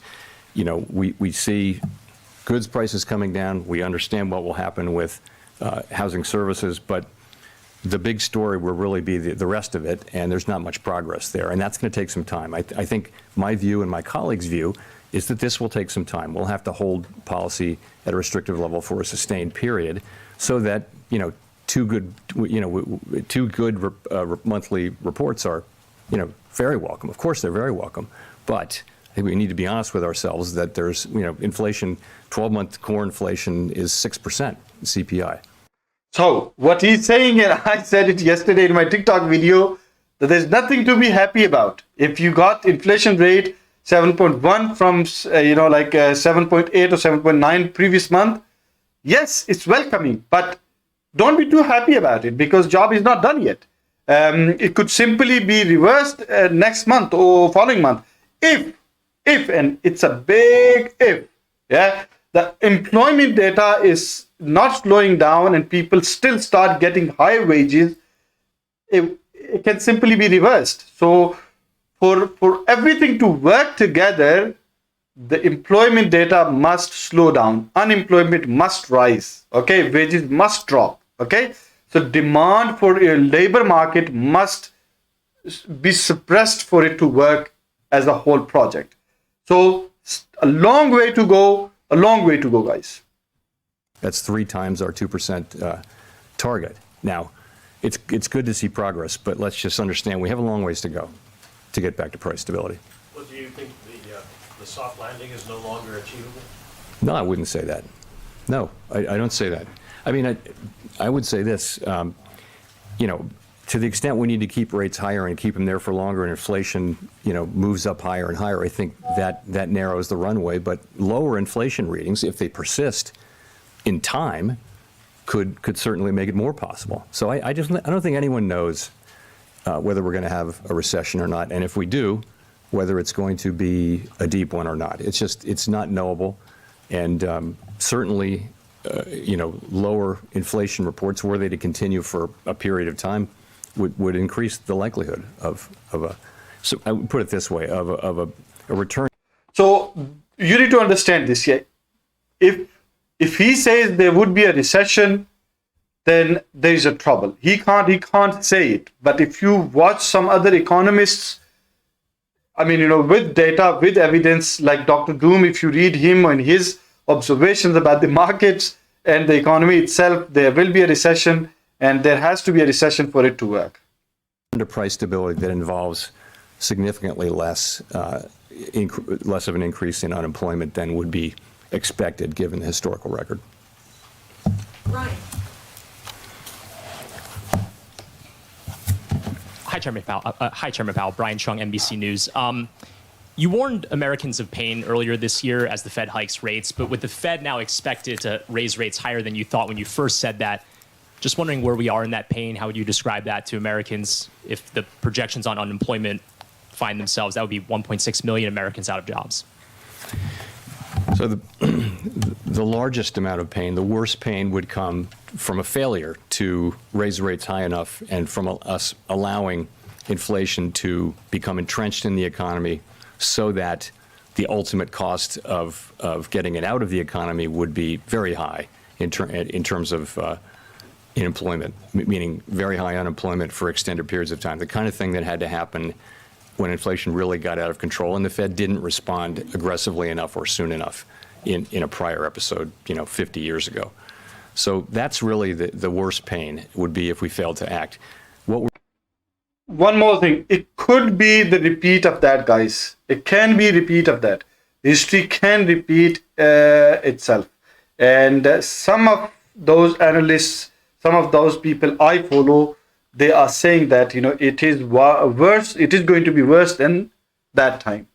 we see goods prices coming down. We understand what will happen with housing services, but the big story will really be the rest of it, and there's not much progress there, and that's going to take some time. I think my view and my colleagues' view is that this will take some time. We'll have to hold policy at a restrictive level for a sustained period, so that two good monthly reports are very welcome. Of course, they're very welcome, but I think we need to be honest with ourselves that there's inflation. 12-month core inflation is 6% CPI. So what he's saying, and I said it yesterday in my TikTok video, that there's nothing to be happy about. If you got inflation rate 7.1 from 7.8 or 7.9 previous month, yes, it's welcoming, but don't be too happy about it because job is not done yet. It could simply be reversed next month or following month. If, and it's a big if, yeah, the employment data is not slowing down and people still start getting high wages, it can simply be reversed. So for everything to work together, the employment data must slow down, unemployment must rise, okay, wages must drop, okay. So demand for a labor market must be suppressed for it to work as a whole project. So a long way to go, guys. That's 3 times our 2% target. Now, it's good to see progress, but let's just understand we have a long ways to go to get back to price stability. Well, do you think the soft landing is no longer achievable? No, I wouldn't say that. No, I don't say that. I mean, I would say this, you know, to the extent we need to keep rates higher and keep them there for longer and inflation, you know, moves up higher and higher, I think that narrows the runway. But lower inflation readings, if they persist in time, could certainly make it more possible. So I don't think anyone knows whether we're going to have a recession or not. And if we do, whether it's going to be a deep one or not. It's not knowable. And certainly, you know, lower inflation reports, were they to continue for a period of time, would increase the likelihood of a, so I would put it this way, of a return. So you need to understand this. Yeah, if he says there would be a recession, then there is a trouble. He can't say it. But if you watch some other economists, I mean, you know, with data, with evidence, like Dr. Doom, if you read him and his observations about the markets and the economy itself, there will be a recession, and there has to be a recession for it to work. Under price stability that involves significantly less of an increase in unemployment than would be expected given the historical record. Ryan. Hi, Chairman Powell. Brian Chung, NBC News. You warned Americans of pain earlier this year as the Fed hikes rates, but with the Fed now expected to raise rates higher than you thought when you first said that, just wondering where we are in that pain. How would you describe that to Americans if the projections on unemployment find themselves? That would be 1.6 million Americans out of jobs. So the largest amount of pain, the worst pain, would come from a failure to raise rates high enough and from us allowing inflation to become entrenched in the economy so that the ultimate cost of getting it out of the economy would be very high in terms of unemployment, meaning very high unemployment for extended periods of time, the kind of thing that had to happen when inflation really got out of control and the Fed didn't respond aggressively enough or soon enough in a prior episode, 50 years ago. So that's really the worst pain would be if we failed to act. One more thing, it could be the repeat of that, guys. It can be a repeat of that. History can repeat itself. And some of those analysts, some of those people I follow, they are saying that, it is worse. It is going to be worse than that time.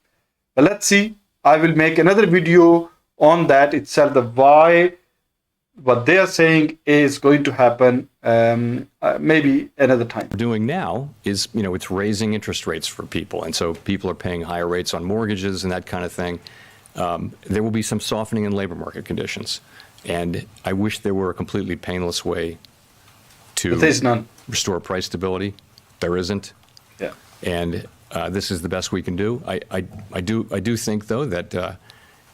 But let's see. I will make another video on that itself, the why what they are saying is going to happen maybe another time. What we're doing now is, it's raising interest rates for people. And so people are paying higher rates on mortgages and that kind of thing. There will be some softening in labor market conditions. And I wish there were a completely painless way to restore price stability. There isn't. Yeah. And this is the best we can do. I do think, though, that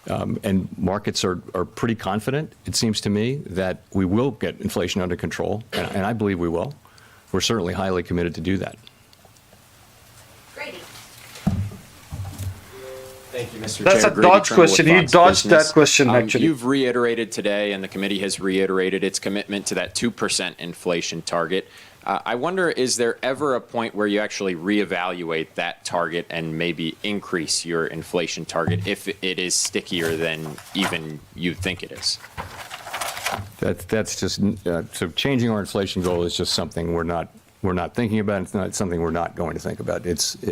and markets are pretty confident, it seems to me, that we will get inflation under control, and I believe we will. We're certainly highly committed to do that. Grady. Thank you, Mr. That's Chair. a dodge question. He dodged that question, actually. You've reiterated today, and the committee has reiterated its commitment to that 2% inflation target. I wonder, is there ever a point where you actually reevaluate that target and maybe increase your inflation target if it is stickier than even you think it is? That's just so changing our inflation goal is just something we're not thinking about. It's not something we're not going to think about.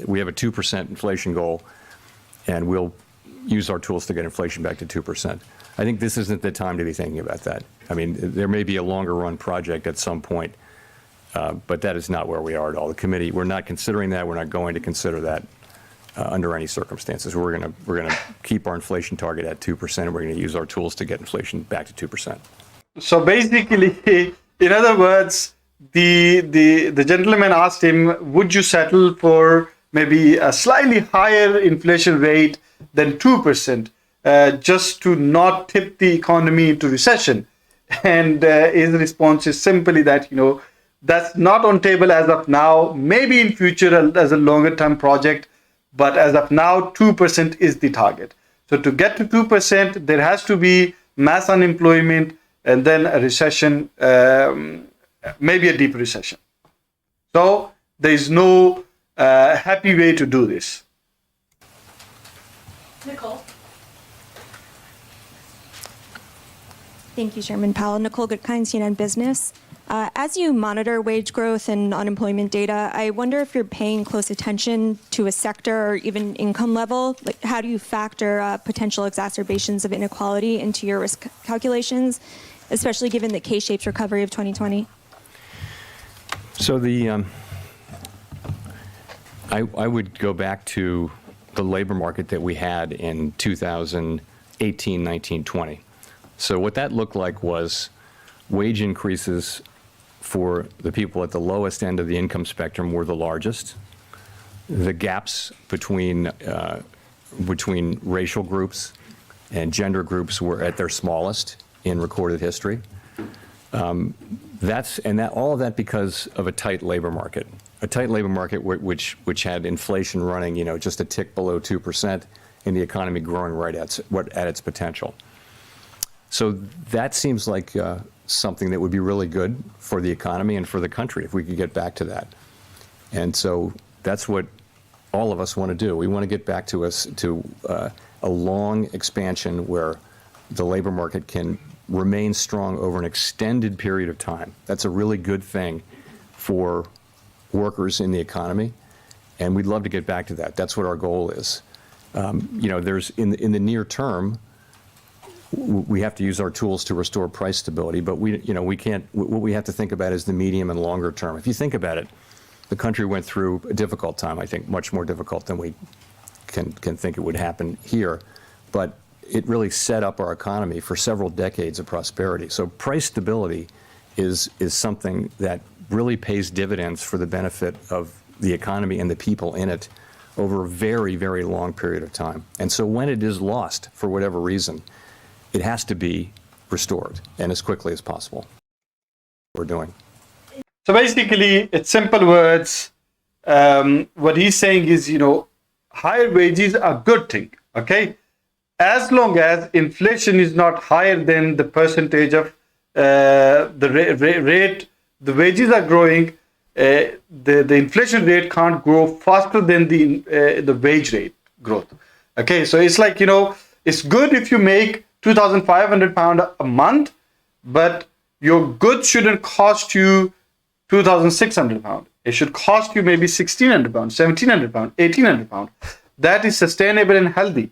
We have a 2% inflation goal, and we'll use our tools to get inflation back to 2%. I think this isn't the time to be thinking about that. I mean, there may be a longer run project at some point. But that is not where we are at all. The committee, we're not considering that. We're not going to consider that under any circumstances. We're going to keep our inflation target at 2%, and we're going to use our tools to get inflation back to 2%. So basically, in other words, the gentleman asked him, would you settle for maybe a slightly higher inflation rate than 2%, just to not tip the economy into recession? And his response is simply that, that's not on table as of now, maybe in future as a longer term project, but as of now, 2% is the target. So to get to 2%, there has to be mass unemployment and then a recession, maybe a deep recession. So there is no happy way to do this. Nicole. Thank you, Chairman Powell. Nicole Goodkind, CNN Business. As you monitor wage growth and unemployment data, I wonder if you're paying close attention to a sector or even income level. Like, how do you factor potential exacerbations of inequality into your risk calculations, especially given the K-shaped recovery of 2020? So I would go back to the labor market that we had in 2018, 19, 20. So what that looked like was wage increases for the people at the lowest end of the income spectrum were the largest. The gaps between racial groups and gender groups were at their smallest in recorded history. All of that because of a tight labor market. A tight labor market which had inflation running, just a tick below 2%, and the economy growing right at its potential. So that seems like something that would be really good for the economy and for the country if we could get back to that. And so that's what all of us want to do. We want to get back to a long expansion where the labor market can remain strong over an extended period of time. That's a really good thing for workers in the economy, and we'd love to get back to that. That's what our goal is. There's in the near term, we have to use our tools to restore price stability, but we can't. What we have to think about is the medium and longer term. If you think about it, the country went through a difficult time. I think much more difficult than we can think it would happen here, but it really set up our economy for several decades of prosperity. So price stability is something that really pays dividends for the benefit of the economy and the people in it over a very, very long period of time. And so when it is lost for whatever reason, it has to be restored, and as quickly as possible. We're doing. So basically, it's simple words. What he's saying is, higher wages are a good thing, okay? As long as inflation is not higher than the percentage of the rate, the wages are growing, the inflation rate can't grow faster than the wage rate growth. Okay, so it's like, it's good if you make £2,500 a month, but your goods shouldn't cost you £2,600. It should cost you maybe £1,600, £1,700, £1,800. That is sustainable and healthy.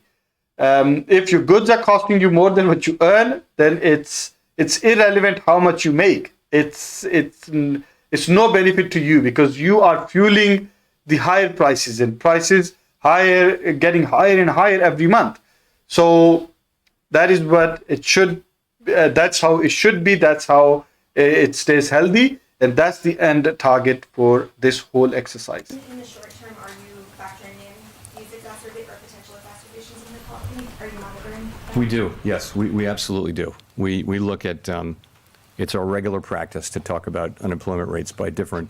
If your goods are costing you more than what you earn, then it's irrelevant how much you make. It's no benefit to you because you are fueling the higher prices, and prices getting higher and higher every month. So that is what it should. That's how it should be. That's how it stays healthy, and that's the end target for this whole exercise. In the short term, are you factoring in these potential exacerbations in the economy? Are you monitoring that? We do, yes, we absolutely do. We look at, it's our regular practice to talk about unemployment rates by different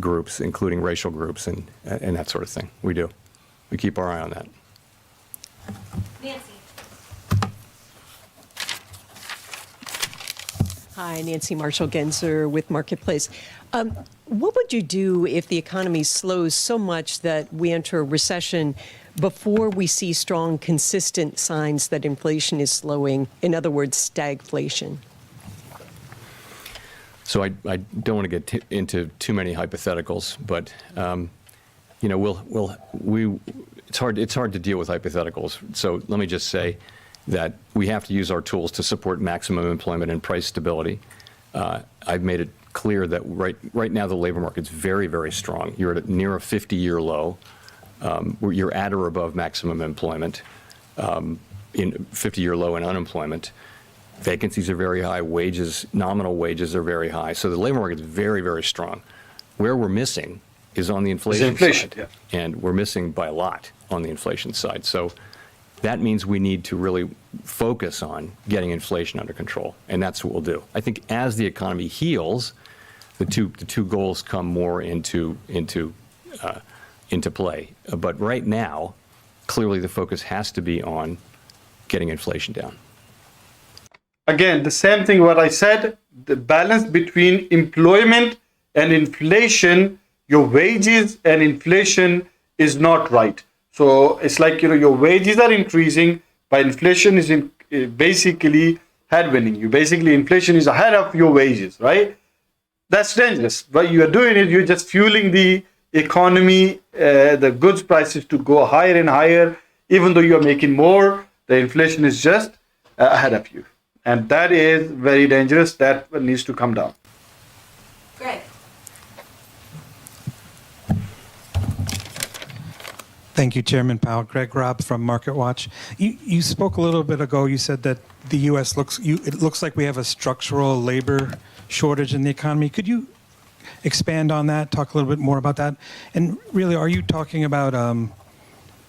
groups, including racial groups and that sort of thing. We do. We keep our eye on that. Nancy. Hi, Nancy Marshall-Genzer with Marketplace. What would you do if the economy slows so much that we enter a recession before we see strong, consistent signs that inflation is slowing? In other words, stagflation. So I don't want to get into too many hypotheticals, but it's hard to deal with hypotheticals. So let me just say that we have to use our tools to support maximum employment and price stability. I've made it clear that right now the labor market's very, very strong. You're at near a 50-year low. Where you're at or above maximum employment, in 50-year low in unemployment. Vacancies are very high. Wages, nominal wages are very high. So the labor market is very, very strong. Where we're missing is on the inflation side. Yeah. And we're missing by a lot on the inflation side. So that means we need to really focus on getting inflation under control. And that's what we'll do. I think as the economy heals, the two goals come more into play. But right now, clearly the focus has to be on getting inflation down. Again, the same thing what I said, the balance between employment and inflation, your wages and inflation is not right. So it's like, your wages are increasing, but inflation is basically headwinding you. Basically, inflation is ahead of your wages, right? That's dangerous. What you are doing is you're just fueling the economy, the goods prices to go higher and higher. Even though you're making more, the inflation is just ahead of you. And that is very dangerous. That needs to come down. Greg. Thank you, Chairman Powell. Greg Robb from MarketWatch. You spoke a little bit ago. You said that the U.S. it looks like we have a structural labor shortage in the economy. Could you expand on that? Talk a little bit more about that. And really, are you talking about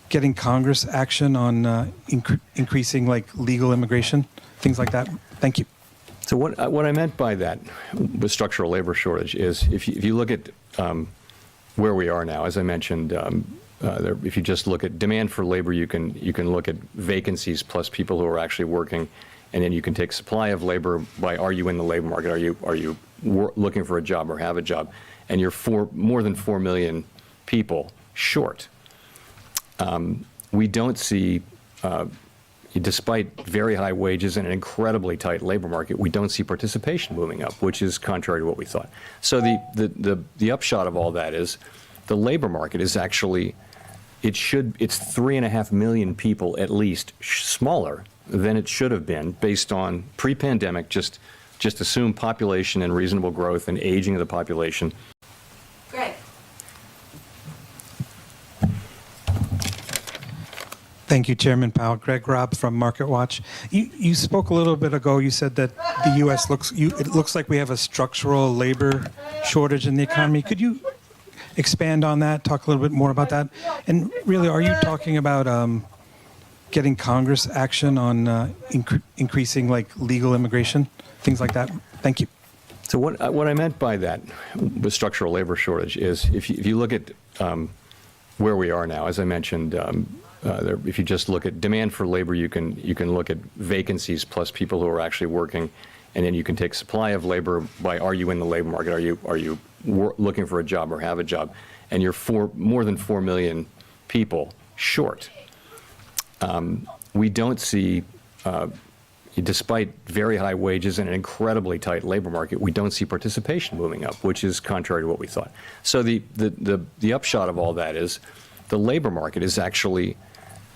getting Congress action on increasing legal immigration, things like that? Thank you. So what I meant by that with structural labor shortage is if you look at where we are now, as I mentioned. If you just look at demand for labor, you can look at vacancies plus people who are actually working, and then you can take supply of labor by are you in the labor market, are you looking for a job or have a job, and you're more than 4 million people short. We don't see, despite very high wages and an incredibly tight labor market, we don't see participation moving up, which is contrary to what we thought. So the upshot of all that is the labor market is actually. It's 3.5 million people at least smaller than it should have been based on pre-pandemic, just assume population and reasonable growth and aging of the population. Greg. Thank you, Chairman Powell. Greg Robb from MarketWatch. You spoke a little bit ago. You said that the U.S. it looks like we have a structural labor shortage in the economy. Could you expand on that? Talk a little bit more about that. And really, are you talking about getting Congress action on increasing legal immigration, things like that? Thank you. So what I meant by that with structural labor shortage is if you look at where we are now, as I mentioned, if you just look at demand for labor, you can look at vacancies plus people who are actually working, and then you can take supply of labor by are you in the labor market, are you looking for a job or have a job, and you're more than 4 million people short. We don't see, despite very high wages and an incredibly tight labor market, we don't see participation moving up, which is contrary to what we thought. So the upshot of all that is the labor market is actually,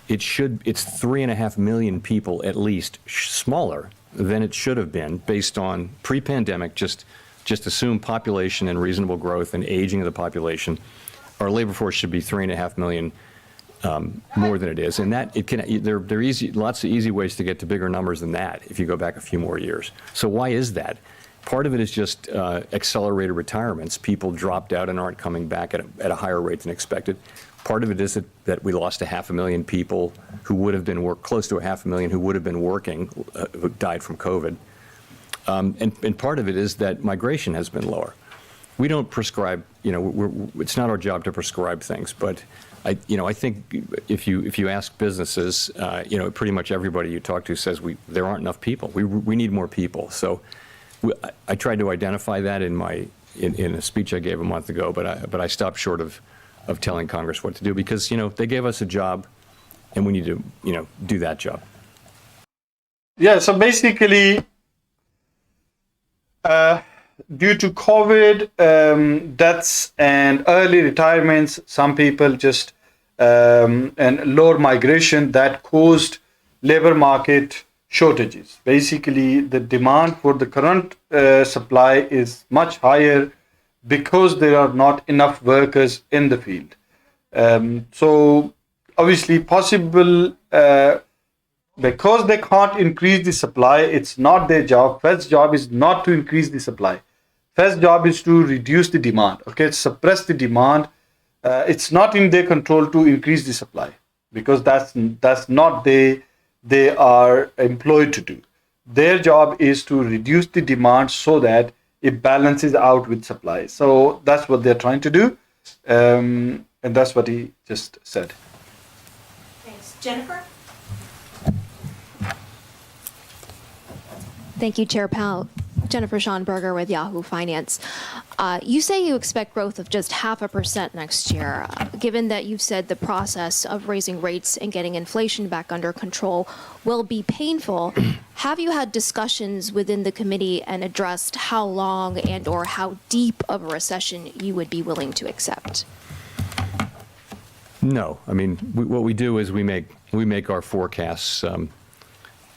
it's 3.5 million people at least smaller than it should have been based on pre-pandemic, just assume population and reasonable growth and aging of the population. Our labor force should be 3.5 million more than it is, and that there are lots of easy ways to get to bigger numbers than that if you go back a few more years. So why is that? Part of it is just accelerated retirements. People dropped out and aren't coming back at a higher rate than expected. Part of it is that we lost 500,000 people who would have been close to 500,000 who would have been working, who died from COVID. And part of it is that migration has been lower. We don't prescribe, it's not our job to prescribe things, but I think if you ask businesses, pretty much everybody you talk to says there aren't enough people. We need more people. So I tried to identify that in a speech I gave a month ago, but I stopped short of telling Congress what to do because they gave us a job, and we need to do that job. Yeah. So basically. Due to COVID deaths and early retirements, some people and lower migration that caused labor market shortages. Basically, the demand for the current supply is much higher because there are not enough workers in the field. So obviously possible, because they can't increase the supply, it's not their job. Fed's job is not to increase the supply. Fed's job is to reduce the demand, okay, suppress the demand. It's not in their control to increase the supply, because that's not they are employed to do. Their job is to reduce the demand so that it balances out with supply. So that's what they're trying to do, and that's what he just said. Thanks. Jennifer? Thank you, Chair Powell. Jennifer Schonberger with Yahoo Finance. You say you expect growth of just 0.5% next year. Given that you've said the process of raising rates and getting inflation back under control will be painful, have you had discussions within the committee and addressed how long and or how deep of a recession you would be willing to accept? No. I mean, what we do is we make our forecasts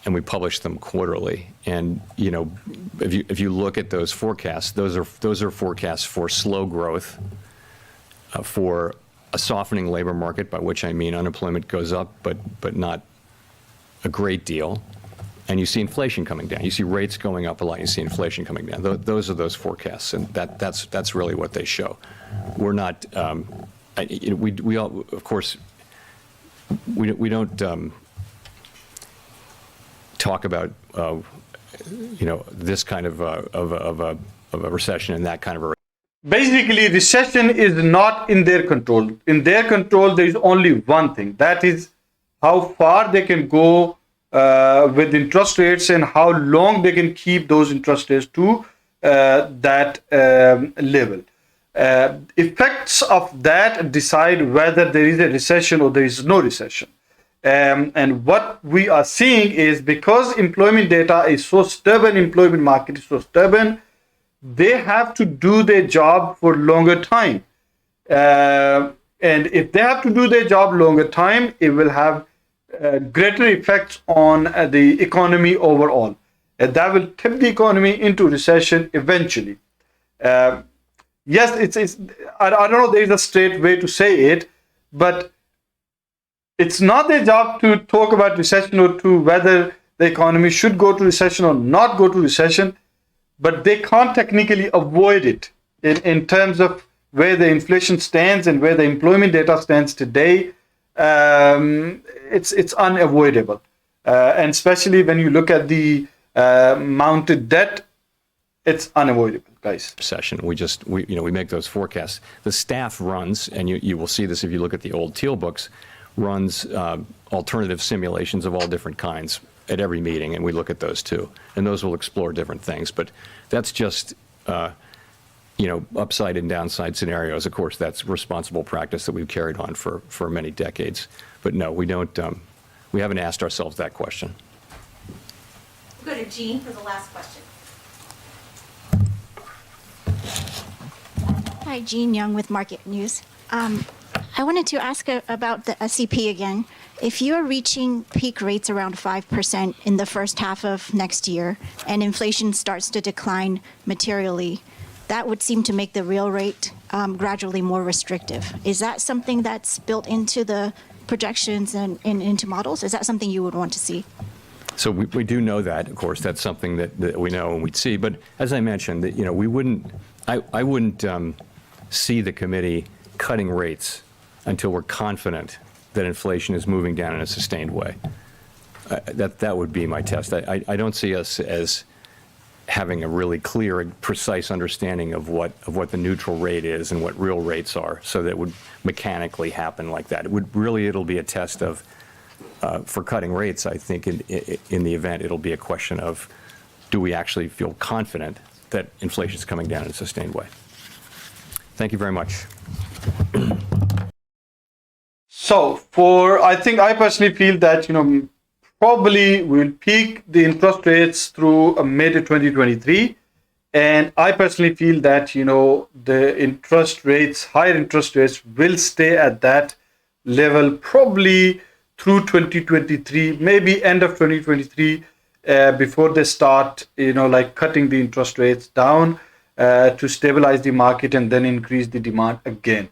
and we publish them quarterly. And if you look at those forecasts, those are forecasts for slow growth, for a softening labor market, by which I mean unemployment goes up, but not a great deal. And you see inflation coming down. You see rates going up a lot. You see inflation coming down. Those are those forecasts, and that's really what they show. We're not. We all, of course, we don't. Talk about this kind of a recession and that kind of a. Basically, recession is not in their control. In their control, there is only one thing. That is how far they can go with interest rates and how long they can keep those interest rates to that level. Effects of that decide whether there is a recession or there is no recession. And what we are seeing is, because employment data is so stubborn, employment market is so stubborn, they have to do their job for longer time. And if they have to do their job longer time, it will have greater effects on the economy overall. And that will tip the economy into recession eventually. Yes, it's I don't know there is a straight way to say it, but it's not their job to talk about recession or to whether the economy should go to recession or not go to recession, but they can't technically avoid it in terms of where the inflation stands and where the employment data stands today. It's unavoidable. And especially when you look at the mounted debt, it's unavoidable, guys. Recession. We make those forecasts. The staff runs, and you will see this if you look at the old Teal books, runs alternative simulations of all different kinds at every meeting, and we look at those too. And those will explore different things. But that's just, upside and downside scenarios. Of course, that's responsible practice that we've carried on for many decades. But no, we don't. We haven't asked ourselves that question. We'll go to Jean for the last question. Hi, Jean Young with Market News. I wanted to ask about the SEP again. If you are reaching peak rates around 5% in the first half of next year and inflation starts to decline materially, that would seem to make the real rate gradually more restrictive. Is that something that's built into the projections and into models? Is that something you would want to see? So we do know that, of course. That's something that we know and we'd see. But as I mentioned, we wouldn't. I wouldn't see the committee cutting rates until we're confident that inflation is moving down in a sustained way. That would be my test. I don't see us as having a really clear and precise understanding of what the neutral rate is and what real rates are, so that it would mechanically happen like that. It'll be a test of, for cutting rates, I think in the event it'll be a question of, do we actually feel confident that inflation is coming down in a sustained way? Thank you very much. So I personally feel that, probably we'll peak the interest rates through mid 2023. And I personally feel that, the higher interest rates will stay at that level probably through 2023, maybe end of 2023, before they start, like cutting the interest rates down to stabilize the market and then increase the demand again.